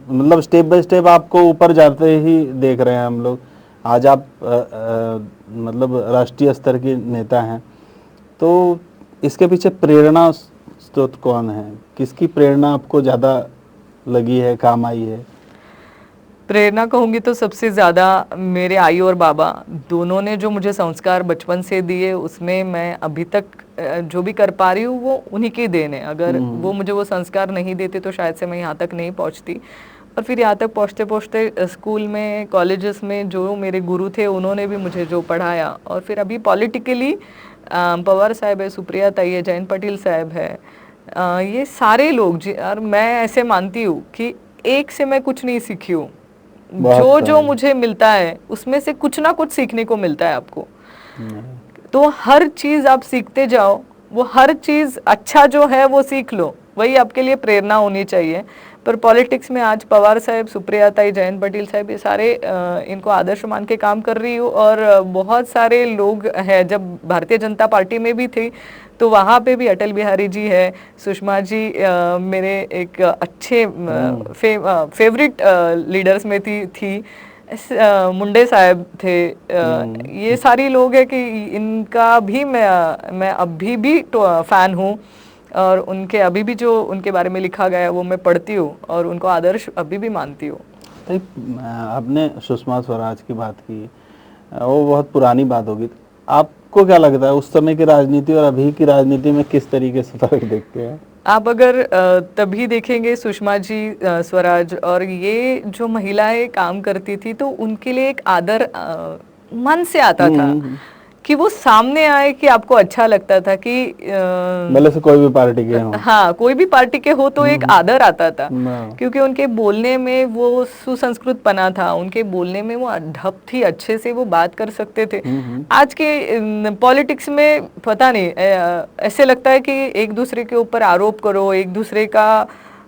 मतलब स्टेप बाय स्टेप आपको ऊपर जाते ही देख रहे हैं हम लोग। आज आप मतलब राष्ट्रीय स्तर के नेता हैं, तो इसके पीछे प्रेरणा स्रोत कौन है? किसकी प्रेरणा आपको ज़्यादा लगी है, काम आई है? प्रेरणा कहूँगी तो सबसे ज़्यादा मेरे आई और बाबा दोनों ने जो मुझे संस्कार बचपन से दिए, उसमें मैं अभी तक जो भी कर पा रही हूँ वो उन्हीं की देन है। अगर वो मुझे वो संस्कार नहीं देते तो शायद से मैं यहाँ तक नहीं पहुँचती। और फिर यहाँ तक पहुँचते पहुँचते स्कूल में, कॉलेजेस में जो मेरे गुरु थे उन्होंने भी मुझे जो पढ़ाया, और फिर अभी पॉलिटिकली पवार साहब है, सुप्रिया ताई है, जयंत पाटिल साहब है, ये सारे लोग और मैं ऐसे मानती हूँ कि एक से मैं कुछ नहीं सीखी हूँ। जो जो मुझे मिलता है उसमें से कुछ ना कुछ सीखने को मिलता है आपको। तो हर चीज आप सीखते जाओ, वो हर चीज अच्छा जो है वो सीख लो, वही आपके लिए प्रेरणा होनी चाहिए। पर पॉलिटिक्स में आज पवार साहब, सुप्रिया ताई, जयंत पाटिल साहब, ये सारे इनको आदर्श मान के काम कर रही हूँ। और बहुत सारे लोग हैं, जब भारतीय जनता पार्टी में भी थी तो वहाँ पे भी अटल बिहारी जी है, सुषमा जी मेरे एक अच्छे फेवरेट लीडर्स में थी मुंडे साहब थे। ये सारी लोग हैं कि इनका भी मैं अभी भी फैन हूँ, और उनके अभी भी जो उनके बारे में लिखा गया है वो मैं पढ़ती हूँ और उनको आदर्श अभी भी मानती हूँ। आपने सुषमा स्वराज की बात की, वो बहुत पुरानी बात होगी, आपको क्या लगता है उस समय की राजनीति और अभी की राजनीति में किस तरीके से फर्क देखते हैं? आप अगर तभी देखेंगे सुषमा जी स्वराज और ये जो महिलाएं काम करती थी तो उनके लिए एक आदर मन से आता था कि वो सामने आए कि आपको अच्छा लगता था कि भले से कोई भी पार्टी के हो। हाँ, कोई भी पार्टी के हो तो एक आदर आता था हाँ। क्योंकि उनके बोलने में वो सुसंस्कृत पना था, उनके बोलने में वो ढप थी, अच्छे से वो बात कर सकते थे। आज के पॉलिटिक्स में पता नहीं ऐसे लगता है कि एक दूसरे के ऊपर आरोप करो, एक दूसरे का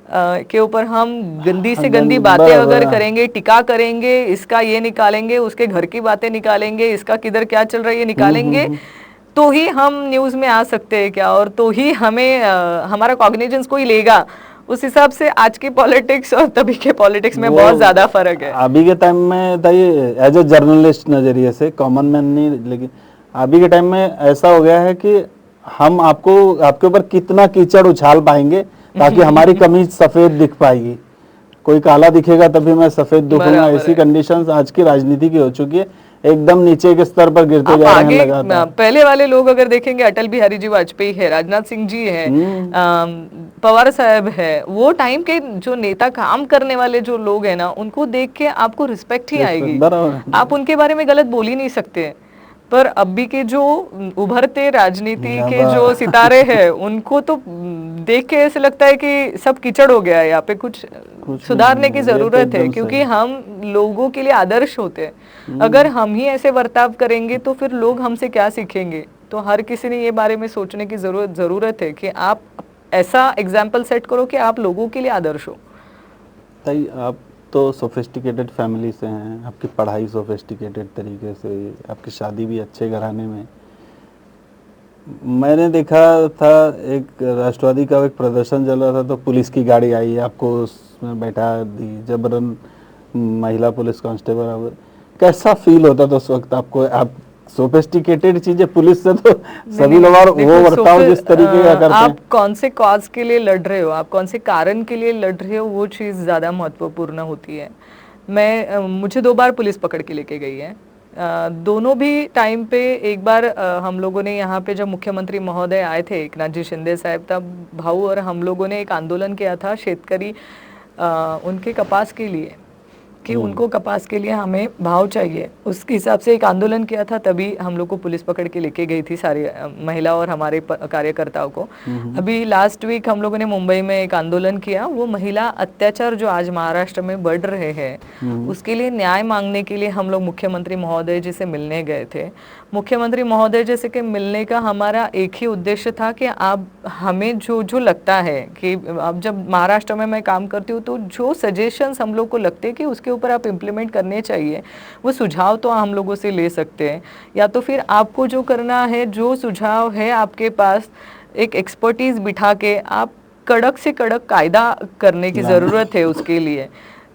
के ऊपर हम गंदी से गंदी बातें अगर करेंगे, टिका करेंगे, इसका ये निकालेंगे, उसके घर की बातें निकालेंगे, इसका किधर क्या चल रहा है ये निकालेंगे, तो ही हम न्यूज में आ सकते हैं क्या, और तो ही हमें हमारा कॉग्निजेंस कोई लेगा। उस हिसाब से आज की पॉलिटिक्स और तभी के पॉलिटिक्स में बहुत ज्यादा फर्क है। अभी के टाइम में था ये एज ए जर्नलिस्ट नजरिए से, कॉमन मैन नहीं, लेकिन अभी के टाइम में ऐसा हो गया है कि हम आपके ऊपर कितना कीचड़ उछाल पाएंगे ताकि हमारी कमीज सफेद दिख पाएगी। कोई काला दिखेगा तभी मैं सफेद दिखूंगा। ऐसी कंडीशंस आज की राजनीति की हो चुकी है, एकदम नीचे के स्तर पर गिरते जा रहे हैं लगातार। पहले वाले लोग अगर देखेंगे, अटल बिहारी जी वाजपेयी है, राजनाथ सिंह जी है, पवार साहब है, वो टाइम के जो नेता काम करने वाले जो लोग हैं ना, उनको देख के आपको रिस्पेक्ट ही आएगी, आप उनके बारे में गलत बोल ही नहीं सकते। पर अभी के जो उभरते राजनीति के जो सितारे हैं उनको तो देख के ऐसे लगता है कि सब कीचड़ हो गया है, यहाँ पे कुछ सुधारने की जरूरत है, क्योंकि हम लोगों के लिए आदर्श होते हैं। अगर हम ही ऐसे बर्ताव करेंगे तो फिर लोग हमसे क्या सीखेंगे। तो हर किसी ने ये बारे में सोचने की जरूरत है कि आप ऐसा एग्जाम्पल सेट करो कि आप लोगों के लिए आदर्श हो। ताई, आप तो सोफिस्टिकेटेड फैमिली से हैं, आपकी पढ़ाई सोफिस्टिकेटेड तरीके से, आपकी शादी भी अच्छे घराने में। मैंने देखा था एक राष्ट्रवादी का एक प्रदर्शन चल रहा था तो पुलिस की गाड़ी आई, आपको उसमें बैठा दी जबरन, महिला पुलिस कांस्टेबल। कैसा फील होता था उस वक्त आपको? आप सोफिस्टिकेटेड चीजें पुलिस से तो सभी लोग, और वो बर्ताव जिस तरीके का करते हैं। आप कौन से कॉज के लिए लड़ रहे हो, आप कौन से कारण के लिए लड़ रहे हो, वो चीज़ ज़्यादा महत्वपूर्ण होती है। मुझे 2 बार पुलिस पकड़ के लेके गई है। दोनों भी टाइम पे, एक बार हम लोगों ने यहाँ पे जब मुख्यमंत्री महोदय आए थे, एकनाथ जी शिंदे साहब, तब भाऊ और हम लोगों ने एक आंदोलन किया था शेतकरी उनके कपास के लिए, कि उनको कपास के लिए हमें भाव चाहिए, उसके हिसाब से एक आंदोलन किया था। तभी हम लोग को पुलिस पकड़ के लेके गई थी, सारी महिला और हमारे कार्यकर्ताओं को। अभी लास्ट वीक हम लोगों ने मुंबई में एक आंदोलन किया, वो महिला अत्याचार जो आज महाराष्ट्र में बढ़ रहे हैं उसके लिए न्याय मांगने के लिए हम लोग मुख्यमंत्री महोदय जी से मिलने गए थे। मुख्यमंत्री महोदय जी से के मिलने का हमारा एक ही उद्देश्य था कि आप हमें जो लगता है कि अब जब महाराष्ट्र में मैं काम करती हूँ तो जो सजेशंस हम लोग को लगते हैं कि उसके ऊपर आप इम्प्लीमेंट करने चाहिए, वो सुझाव तो हम लोगों से ले सकते हैं, या तो फिर आपको जो करना है, जो सुझाव है आपके पास, एक एक्सपर्टीज बिठा के आप कड़क से कड़क कायदा करने की ज़रूरत है उसके लिए।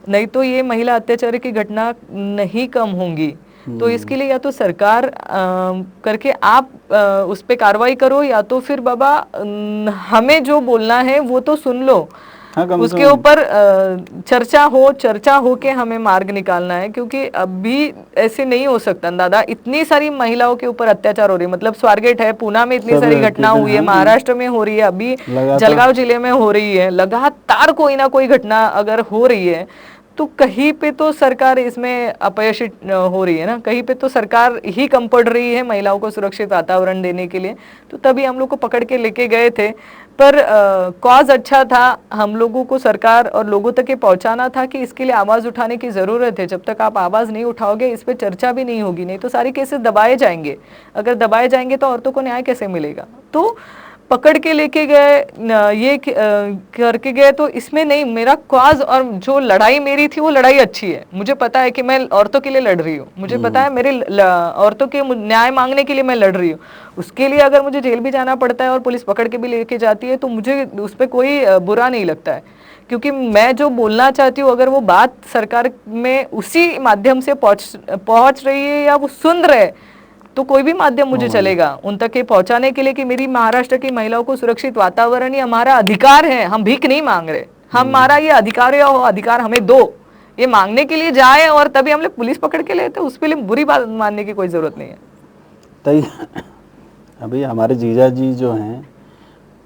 नहीं तो ये महिला अत्याचार की घटना नहीं कम होंगी। तो इसके लिए या तो सरकार करके आप उस पे कार्रवाई करो, या तो फिर बाबा हमें जो बोलना है वो तो सुन लो। हाँ, उसके ऊपर चर्चा हो के हमें मार्ग निकालना है, क्योंकि अभी ऐसे नहीं हो सकता दादा। इतनी सारी महिलाओं के ऊपर अत्याचार हो रही है, मतलब स्वारगेट है, पूना में इतनी सारी घटना हुई है, महाराष्ट्र में हो रही है, अभी जलगांव जिले में हो रही है, लगातार कोई ना कोई घटना अगर हो रही है तो कहीं पे तो सरकार इसमें अपयशी हो रही है ना, कहीं पे तो सरकार ही कम पड़ रही है महिलाओं को सुरक्षित वातावरण देने के लिए। तो तभी हम लोग को पकड़ के लेके गए थे, पर कॉज अच्छा था, हम लोगों को सरकार और लोगों तक ये पहुंचाना था कि इसके लिए आवाज़ उठाने की ज़रूरत है। जब तक आप आवाज़ नहीं उठाओगे इस पर चर्चा भी नहीं होगी, नहीं तो सारी केसेस दबाए जाएंगे। अगर दबाए जाएंगे तो औरतों को न्याय कैसे मिलेगा। तो पकड़ के लेके गए, ये करके गए, तो इसमें नहीं, मेरा कॉज और जो लड़ाई मेरी थी वो लड़ाई अच्छी है। मुझे पता है कि मैं औरतों के लिए लड़ रही हूँ, मुझे पता है मेरे औरतों के न्याय मांगने के लिए मैं लड़ रही हूँ। उसके लिए अगर मुझे जेल भी जाना पड़ता है और पुलिस पकड़ के भी लेके जाती है तो मुझे उस पर कोई बुरा नहीं लगता है, क्योंकि मैं जो बोलना चाहती हूँ अगर वो बात सरकार में उसी माध्यम से पहुंच रही है या वो सुन रहे, तो कोई भी माध्यम मुझे चलेगा उन तक के पहुंचाने के लिए कि मेरी महाराष्ट्र की महिलाओं को सुरक्षित वातावरण ही हमारा अधिकार है। हम भीख नहीं मांग रहे, हमारा ये अधिकार है और अधिकार हमें दो, ये मांगने के लिए जाए और तभी हम लोग पुलिस पकड़ के लेते, उस पे बुरी बात मानने की कोई जरूरत नहीं है। तो अभी हमारे जीजा जी जो हैं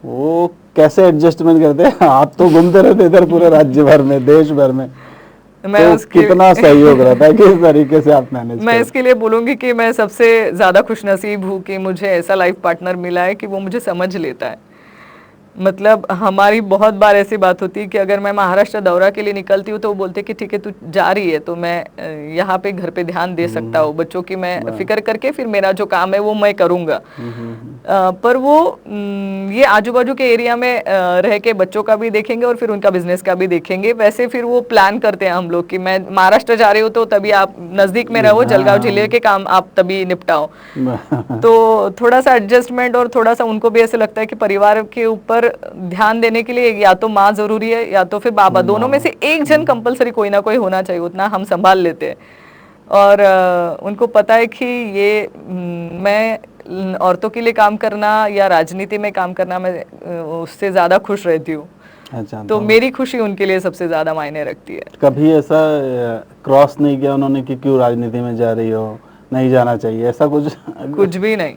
वो कैसे एडजस्टमेंट करते हैं? आप तो घूमते रहते इधर पूरे राज्य भर में, देश भर में, मैं तो उसके कितना सहयोग रहता है, किस तरीके से आप मैनेज मैं करते इसके लिए बोलूंगी कि मैं सबसे ज्यादा खुशनसीब हूँ कि मुझे ऐसा लाइफ पार्टनर मिला है कि वो मुझे समझ लेता है। मतलब हमारी बहुत बार ऐसी बात होती है कि अगर मैं महाराष्ट्र दौरा के लिए निकलती हूँ तो वो बोलते कि ठीक है तू जा रही है तो मैं यहाँ पे घर पे ध्यान दे सकता हूँ, बच्चों की मैं फिक्र करके फिर मेरा जो काम है वो मैं करूँगा। पर वो ये आजू बाजू के एरिया में रह के बच्चों का भी देखेंगे और फिर उनका बिजनेस का भी देखेंगे। वैसे फिर वो प्लान करते हैं हम लोग कि मैं महाराष्ट्र जा रही हूँ तो तभी आप नजदीक में रहो, जलगांव जिले के काम आप तभी निपटाओ। तो थोड़ा सा एडजस्टमेंट और थोड़ा सा उनको भी ऐसे लगता है कि परिवार के ऊपर ध्यान देने के लिए या तो माँ जरूरी है या तो फिर बाबा, दोनों में से एक जन कंपलसरी कोई ना कोई होना चाहिए, उतना हम संभाल लेते हैं। और उनको पता है कि ये मैं औरतों के लिए काम करना या राजनीति में काम करना मैं उससे ज्यादा खुश रहती हूँ। अच्छा, तो मेरी खुशी उनके लिए सबसे ज्यादा मायने रखती है। कभी ऐसा क्रॉस नहीं किया उन्होंने कि क्यों राजनीति में जा रही हो, नहीं जाना चाहिए, ऐसा कुछ? कुछ भी नहीं।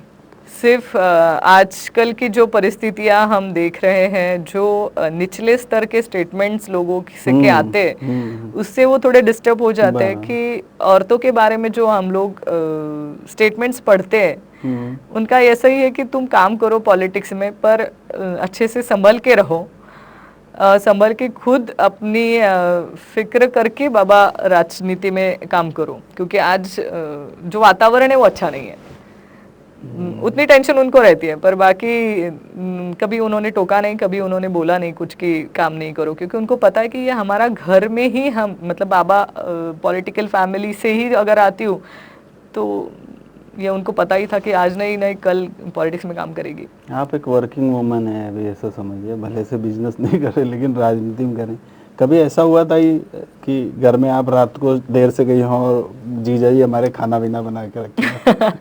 सिर्फ आजकल की जो परिस्थितियां हम देख रहे हैं, जो निचले स्तर के स्टेटमेंट्स लोगों से के आते हैं, उससे वो थोड़े डिस्टर्ब हो जाते हैं कि औरतों के बारे में जो हम लोग स्टेटमेंट्स पढ़ते हैं उनका ऐसा ही है कि तुम काम करो पॉलिटिक्स में पर अच्छे से संभल के रहो, संभल के खुद अपनी फिक्र करके बाबा राजनीति में काम करो, क्योंकि आज जो वातावरण है वो अच्छा नहीं है। उतनी टेंशन उनको रहती है पर बाकी कभी उन्होंने टोका नहीं, कभी उन्होंने बोला नहीं कुछ कि काम नहीं करो, क्योंकि उनको पता है कि ये हमारा घर में ही हम मतलब बाबा पॉलिटिकल फैमिली से ही अगर आती हूँ तो ये उनको पता ही था कि आज नहीं नहीं कल पॉलिटिक्स में काम करेगी। आप एक वर्किंग वुमन है अभी, ऐसा समझिए, भले से बिजनेस नहीं करे लेकिन राजनीति में करें। कभी ऐसा हुआ था कि घर में आप रात को देर से गई हो और जीजा जी हमारे खाना पीना बना के रखे?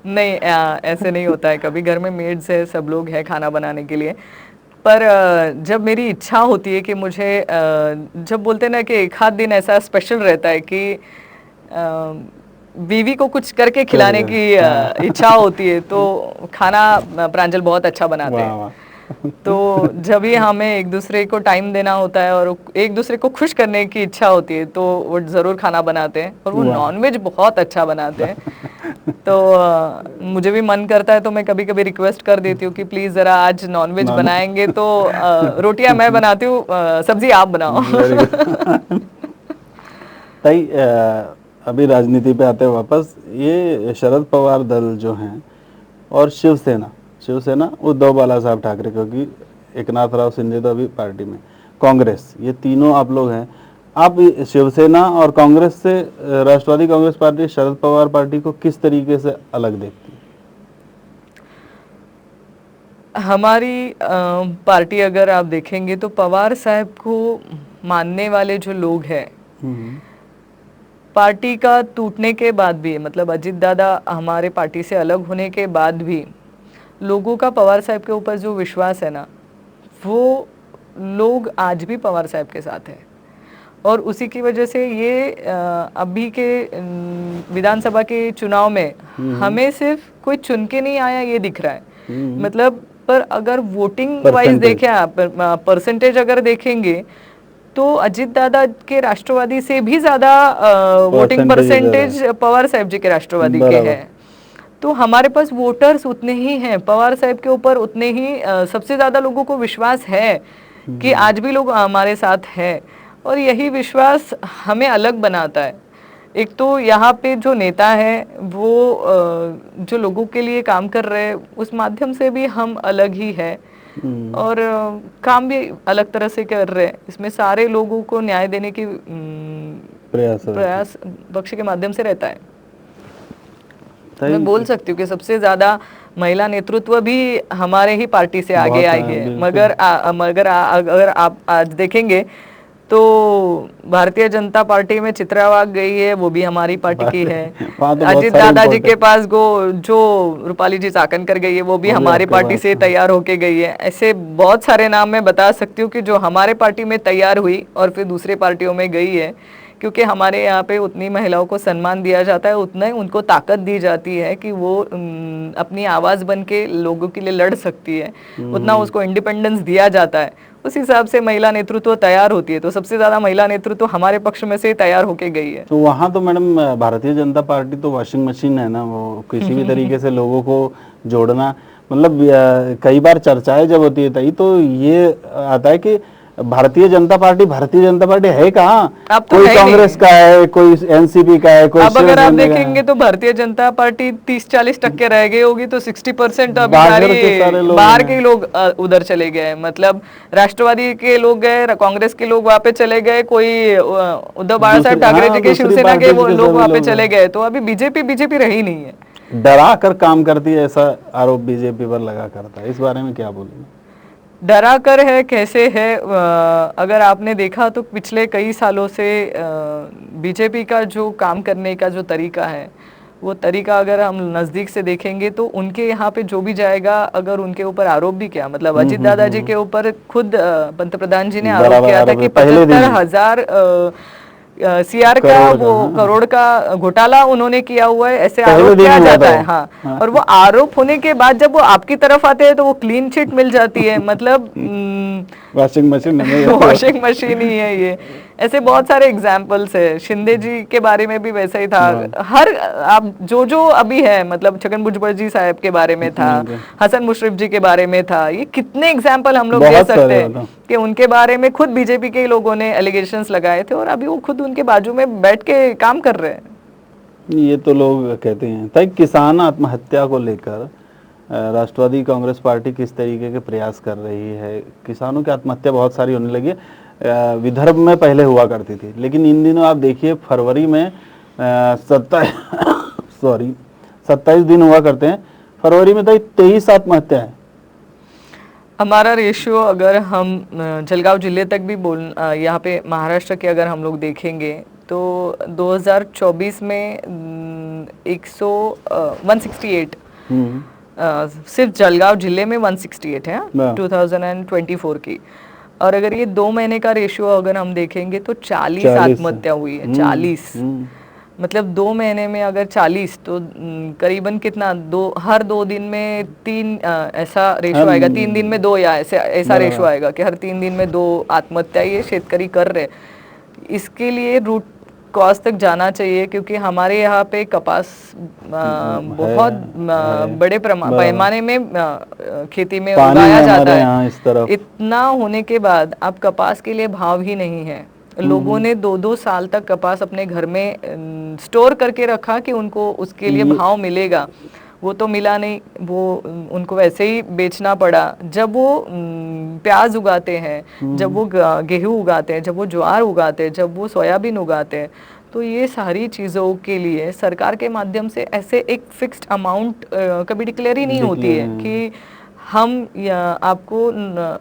नहीं, ऐसे नहीं होता है कभी। घर में मेड्स है, सब लोग हैं खाना बनाने के लिए। पर जब मेरी इच्छा होती है कि मुझे जब बोलते हैं ना कि एक आध दिन ऐसा स्पेशल रहता है कि बीवी को कुछ करके खिलाने की इच्छा होती है तो खाना प्रांजल बहुत अच्छा बनाते हैं। तो जब भी हमें एक दूसरे को टाइम देना होता है और एक दूसरे को खुश करने की इच्छा होती है तो वो जरूर खाना बनाते हैं और वो नॉनवेज बहुत अच्छा बनाते हैं। तो मुझे भी मन करता है तो मैं कभी कभी रिक्वेस्ट कर देती हूँ कि प्लीज जरा आज नॉनवेज बनाएंगे तो रोटियां मैं बनाती हूँ, सब्जी आप बनाओ। ताई अभी राजनीति पे आते हैं वापस, ये शरद पवार दल जो हैं और शिवसेना उद्धव बाला साहब ठाकरे, क्योंकि एकनाथ राव शिंदे तो अभी पार्टी में, कांग्रेस, ये तीनों आप लोग हैं। आप शिवसेना और कांग्रेस से, राष्ट्रवादी कांग्रेस पार्टी शरद पवार पार्टी को किस तरीके से अलग देखती है? हमारी पार्टी अगर आप देखेंगे तो पवार साहब को मानने वाले जो लोग हैं, पार्टी का टूटने के बाद भी, मतलब अजित दादा हमारे पार्टी से अलग होने के बाद भी लोगों का पवार साहब के ऊपर जो विश्वास है ना, वो लोग आज भी पवार साहब के साथ हैं। और उसी की वजह से ये अभी के विधानसभा के चुनाव में हमें सिर्फ कोई चुन के नहीं आया ये दिख रहा है। मतलब पर अगर वोटिंग वाइज देखें आप, परसेंटेज अगर देखेंगे तो अजित दादा के राष्ट्रवादी से भी ज्यादा वोटिंग परसेंटेज पवार साहब जी के राष्ट्रवादी के हैं। तो हमारे पास वोटर्स उतने ही हैं, पवार साहब के ऊपर उतने ही सबसे ज्यादा लोगों को विश्वास है कि आज भी लोग हमारे साथ हैं। और यही विश्वास हमें अलग बनाता है। एक तो यहाँ पे जो नेता है वो जो लोगों के लिए काम कर रहे हैं उस माध्यम से भी हम अलग ही है और काम भी अलग तरह से कर रहे हैं। इसमें सारे लोगों को न्याय देने की प्रयास पक्ष के माध्यम से रहता है। मैं बोल सकती हूँ कि सबसे ज्यादा महिला नेतृत्व भी हमारे ही पार्टी से आगे आई है। मगर अगर आप आज देखेंगे तो भारतीय जनता पार्टी में चित्रा वाघ गई है, वो भी हमारी पार्टी की है। अजित दादाजी के पास जो रूपाली जी चाकनकर गई है वो भी हमारी पार्टी से तैयार होके गई है। ऐसे बहुत सारे नाम मैं बता सकती हूँ कि जो हमारे पार्टी में तैयार हुई और फिर दूसरे पार्टियों में गई है, क्योंकि हमारे यहाँ पे उतनी महिलाओं को सम्मान दिया जाता है, उतना ही उनको ताकत दी जाती है कि वो अपनी आवाज़ बन के लोगों के लिए लड़ सकती है, उतना उसको इंडिपेंडेंस दिया जाता है। उस हिसाब से महिला नेतृत्व तैयार होती है। तो सबसे ज़्यादा महिला नेतृत्व हमारे पक्ष में से तैयार होके गई है। तो वहाँ तो मैडम भारतीय जनता पार्टी तो वॉशिंग मशीन है ना, वो किसी भी तरीके से लोगों को जोड़ना, मतलब कई बार चर्चाएं जब होती है तभी तो ये आता है कि भारतीय जनता पार्टी है कहाँ? अब तो कोई है ही कांग्रेस का है, कोई एनसीपी का है, कोई अब अगर आप शिवसेना का है। देखेंगे तो भारतीय जनता पार्टी 30-40% रह गई होगी, तो 60% अभी बाहर के सारे सारी लोग बाहर हैं। के लोग उधर चले गए। मतलब राष्ट्रवादी के लोग गए, कांग्रेस के लोग वहाँ पे चले गए, कोई उद्धव बाला साहेब ठाकरे जी के दूसरी शिवसेना के पार्टी वो के लोग सभी वहाँ पे लोग चले हैं। गए। तो अभी बीजेपी रही नहीं है। डरा कर काम करती है, ऐसा आरोप बीजेपी पर लगा करता है, इस बारे में क्या बोलेंगे? डरा कर है कैसे है, अगर आपने देखा तो पिछले कई सालों से बीजेपी का जो काम करने का जो तरीका है, वो तरीका अगर हम नज़दीक से देखेंगे तो उनके यहाँ पे जो भी जाएगा, अगर उनके ऊपर आरोप भी किया, मतलब अजित दादाजी के ऊपर खुद पंतप्रधान जी ने आरोप बराबर किया था आरोप कि है, पहले दिन ही। 75,000 सीआर का करोड़ का, वो हाँ। करोड़ का घोटाला उन्होंने किया हुआ है, ऐसे पहले आरोप दिन किया हुआ जाता था है। वो। हाँ, हाँ। और वो आरोप होने के बाद जब वो आपकी तरफ आते हैं तो वो क्लीन चिट मिल जाती है। मतलब वॉशिंग मशीन नहीं है। वॉशिंग मशीन ही है ये। ऐसे बहुत सारे एग्जाम्पल्स है। शिंदे जी के बारे में भी वैसा ही था। हर आप जो अभी है, मतलब छगन भुजबल जी साहब के बारे में था, हसन मुशर्रफ जी के बारे में था, ये कितने एग्जाम्पल हम लोग दे बहुत सकते सारे हैं मतलब। कि उनके बारे में खुद बीजेपी के लोगों ने एलिगेशंस लगाए थे और अभी वो खुद उनके बाजू में बैठ के काम कर रहे हैं। ये तो लोग कहते हैं। तय किसान आत्महत्या को लेकर राष्ट्रवादी कांग्रेस पार्टी किस तरीके के प्रयास कर रही है? किसानों की आत्महत्या बहुत सारी होने लगी है। विदर्भ में पहले हुआ करती थी, लेकिन इन दिनों आप देखिए फरवरी में 27 दिन हुआ करते हैं, फरवरी में तो 23 आत्महत्या है। हमारा रेशियो अगर हम जलगांव जिले तक भी यहाँ पे महाराष्ट्र के अगर हम लोग देखेंगे तो 2024 में 168 सिर्फ जलगांव जिले में 168 है 2024 की। और अगर ये 2 महीने का रेशियो अगर हम देखेंगे तो 40 आत्महत्या हुई है। 40 मतलब 2 महीने में अगर 40 तो करीबन कितना, हर 2 दिन में 3 ऐसा रेशो आएगा, 3 दिन में 2 या ऐसा रेशो आएगा कि हर 3 दिन में 2 आत्महत्या ये शेतकरी कर रहे। इसके लिए रूट कॉज तक जाना चाहिए, क्योंकि हमारे यहाँ पे कपास बहुत बड़े पैमाने में खेती में उगाया जाता है। इस तरफ इतना होने के बाद अब कपास के लिए भाव ही नहीं है। लोगों ने 2-2 साल तक कपास अपने घर में स्टोर करके रखा कि उनको उसके लिए भाव मिलेगा, वो तो मिला नहीं। वो उनको वैसे ही बेचना पड़ा। जब वो प्याज उगाते हैं, जब वो गेहूं उगाते हैं, जब वो ज्वार उगाते हैं, जब वो सोयाबीन उगाते हैं, तो ये सारी चीज़ों के लिए सरकार के माध्यम से ऐसे एक फिक्स्ड अमाउंट कभी डिक्लेयर ही नहीं होती है कि हम आपको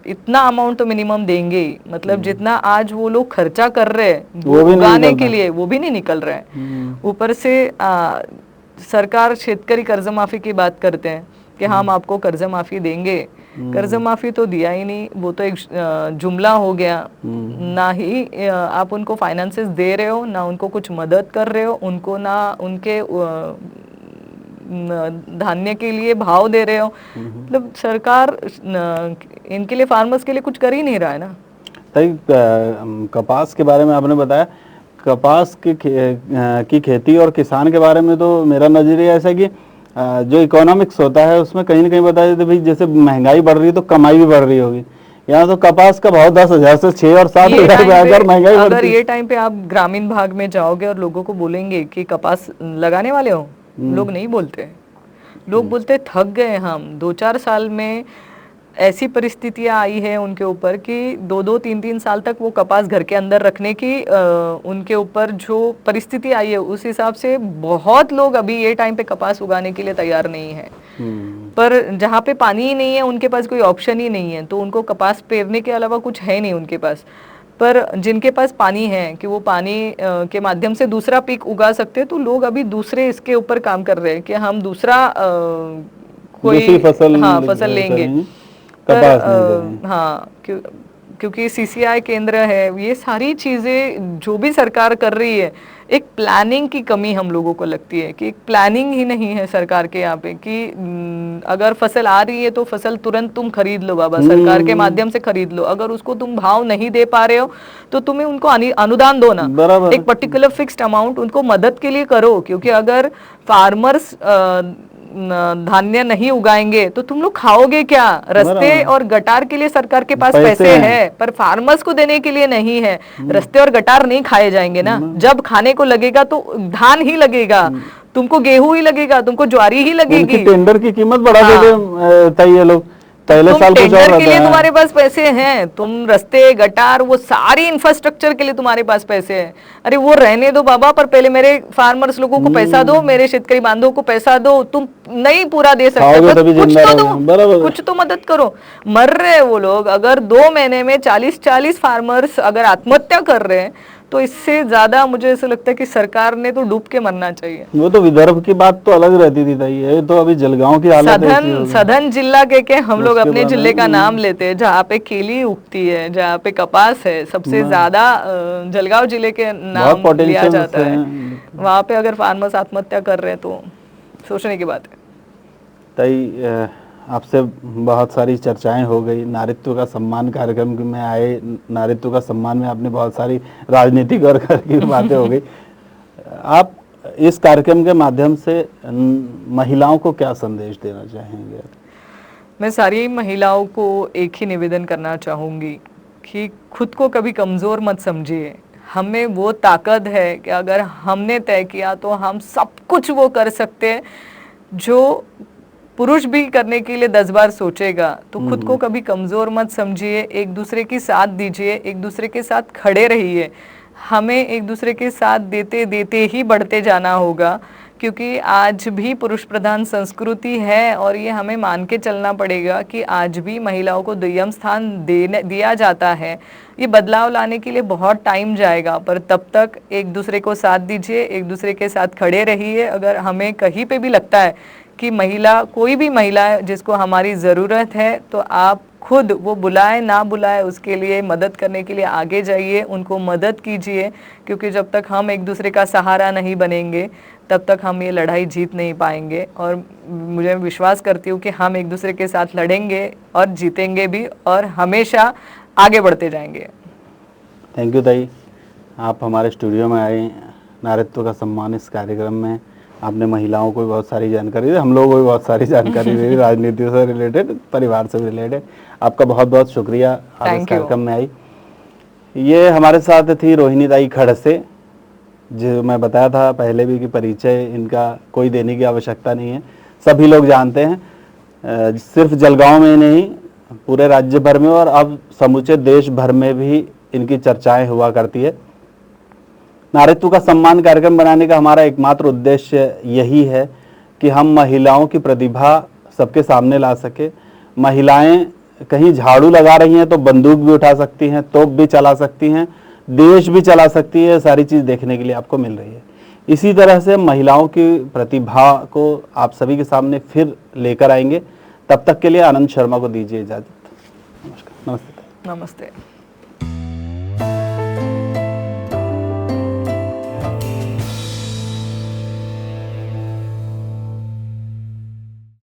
इतना अमाउंट तो मिनिमम देंगे ही। मतलब जितना आज वो लोग खर्चा कर रहे हैं वो उगाने के लिए, वो भी नहीं निकल रहे हैं। ऊपर से सरकार शेतकरी कर्ज माफी की बात करते हैं कि हम आपको कर्ज माफी देंगे। कर्ज माफी तो दिया ही नहीं, वो तो एक जुमला हो गया। ना ही आप उनको फाइनेंसेस दे रहे हो, ना उनको कुछ मदद कर रहे हो, उनको ना उनके धान्य के लिए भाव दे रहे हो। मतलब सरकार इनके लिए, फार्मर्स के लिए कुछ कर ही नहीं रहा है ना। कपास के बारे में आपने बताया, कपास की खेती और किसान के बारे में तो मेरा नजरिया ऐसा है कि जो इकोनॉमिक्स होता है उसमें कहीं ना कहीं बताया जाता है भाई, जैसे महंगाई बढ़ रही है तो कमाई भी बढ़ रही होगी। यहाँ तो कपास का भाव 10,000 से 6 और 7,000 अगर महंगाई बढ़ती। अगर ये टाइम पे आप ग्रामीण भाग में जाओगे और लोगों को बोलेंगे कि कपास लगाने वाले हो, लोग नहीं बोलते। लोग बोलते थक गए हम। 2-4 साल में ऐसी परिस्थितियां आई है उनके ऊपर कि 2-2, 3-3 साल तक वो कपास घर के अंदर रखने की उनके ऊपर जो परिस्थिति आई है, उस हिसाब से बहुत लोग अभी ये टाइम पे कपास उगाने के लिए तैयार नहीं है। पर जहाँ पे पानी ही नहीं है, उनके पास कोई ऑप्शन ही नहीं है, तो उनको कपास पेरने के अलावा कुछ है नहीं उनके पास। पर जिनके पास पानी है कि वो पानी के माध्यम से दूसरा पीक उगा सकते हैं, तो लोग अभी दूसरे इसके ऊपर काम कर रहे हैं कि हम दूसरा कोई फसल लेंगे। कपास नहीं हाँ, क्योंकि सीसीआई केंद्र है, ये सारी चीजें जो भी सरकार कर रही है, एक प्लानिंग की कमी हम लोगों को लगती है कि एक प्लानिंग ही नहीं है सरकार के यहाँ पे कि अगर फसल आ रही है तो फसल तुरंत तुम खरीद लो बाबा, सरकार के माध्यम से खरीद लो। अगर उसको तुम भाव नहीं दे पा रहे हो तो तुम्हें उनको अनुदान दो ना, बराबर। एक पर्टिकुलर फिक्स्ड अमाउंट उनको मदद के लिए करो, क्योंकि अगर फार्मर्स धान्य नहीं उगाएंगे तो तुम लोग खाओगे क्या? रस्ते और गटार के लिए सरकार के पास पैसे है, पर फार्मर्स को देने के लिए नहीं है। रस्ते और गटार नहीं खाए जाएंगे ना, जब खाने को लगेगा तो धान ही लगेगा, तुमको गेहूं ही लगेगा, तुमको ज्वारी ही लगेगी। टेंडर की कीमत बढ़ा देते ये लोग, पहले साल कुछ और टेंडर के लिए रहता है। तुम्हारे पास पैसे हैं, तुम रस्ते गटार वो सारी इंफ्रास्ट्रक्चर के लिए तुम्हारे पास पैसे हैं। अरे वो रहने दो बाबा, पर पहले मेरे फार्मर्स लोगों को पैसा दो, मेरे शेतकरी बांधवों को पैसा दो। तुम नहीं पूरा दे सकते तो कुछ तो दो, कुछ तो मदद करो। मर रहे हैं वो लोग, अगर 2 महीने में 40 फार्मर्स अगर आत्महत्या कर रहे हैं तो इससे ज्यादा मुझे ऐसा लगता है कि सरकार ने तो डूब के मरना चाहिए। वो तो विदर्भ की बात तो अलग रहती थी ताई, ये तो अभी जलगांव की हालत है। सधन जिला के हम लोग अपने जिले का नाम लेते हैं, जहाँ पे केली उगती है, जहाँ पे कपास है, सबसे ज्यादा जलगांव जिले के नाम लिया जाता है। वहाँ पे अगर फार्मर्स आत्महत्या कर रहे हैं तो सोचने की बात है। ताई आपसे बहुत सारी चर्चाएं हो गई, नारित्व का सम्मान कार्यक्रम में आए, नारित्व का सम्मान में आपने बहुत सारी राजनीतिक और घर की बातें हो गई। आप इस कार्यक्रम के माध्यम से महिलाओं को क्या संदेश देना चाहेंगे? मैं सारी महिलाओं को एक ही निवेदन करना चाहूँगी कि खुद को कभी कमज़ोर मत समझिए। हमें वो ताकत है कि अगर हमने तय किया तो हम सब कुछ वो कर सकते हैं जो पुरुष भी करने के लिए 10 बार सोचेगा। तो खुद को कभी कमज़ोर मत समझिए, एक दूसरे की साथ दीजिए, एक दूसरे के साथ खड़े रहिए। हमें एक दूसरे के साथ देते देते ही बढ़ते जाना होगा, क्योंकि आज भी पुरुष प्रधान संस्कृति है और ये हमें मान के चलना पड़ेगा कि आज भी महिलाओं को दुय्यम स्थान दिया जाता है। ये बदलाव लाने के लिए बहुत टाइम जाएगा, पर तब तक एक दूसरे को साथ दीजिए, एक दूसरे के साथ खड़े रहिए। अगर हमें कहीं पे भी लगता है कि महिला, कोई भी महिला है जिसको हमारी ज़रूरत है, तो आप खुद वो बुलाए ना बुलाए उसके लिए मदद करने के लिए आगे जाइए, उनको मदद कीजिए, क्योंकि जब तक हम एक दूसरे का सहारा नहीं बनेंगे तब तक हम ये लड़ाई जीत नहीं पाएंगे। और मुझे विश्वास करती हूँ कि हम एक दूसरे के साथ लड़ेंगे और जीतेंगे भी और हमेशा आगे बढ़ते जाएंगे। थैंक यू ताई, आप हमारे स्टूडियो में आए, नारित्व का सम्मान इस कार्यक्रम में आपने महिलाओं को भी बहुत सारी जानकारी दी, हम लोगों को भी बहुत सारी जानकारी दी, राजनीति से रिलेटेड, परिवार से रिलेटेड। आपका बहुत बहुत शुक्रिया आप इस कार्यक्रम में आई। ये हमारे साथ थी रोहिणी ताई खड़से, जो मैं बताया था पहले भी कि परिचय इनका कोई देने की आवश्यकता नहीं है, सभी लोग जानते हैं। सिर्फ जलगांव में नहीं, पूरे राज्य भर में और अब समूचे देश भर में भी इनकी चर्चाएं हुआ करती है। नारित्व का सम्मान कार्यक्रम बनाने का हमारा एकमात्र उद्देश्य यही है कि हम महिलाओं की प्रतिभा सबके सामने ला सके। महिलाएं कहीं झाड़ू लगा रही हैं तो बंदूक भी उठा सकती हैं, तोप भी चला सकती हैं, देश भी चला सकती है, सारी चीज़ देखने के लिए आपको मिल रही है। इसी तरह से महिलाओं की प्रतिभा को आप सभी के सामने फिर लेकर आएंगे। तब तक के लिए आनंद शर्मा को दीजिए इजाज़त। नमस्कार। नमस्ते। नमस्ते।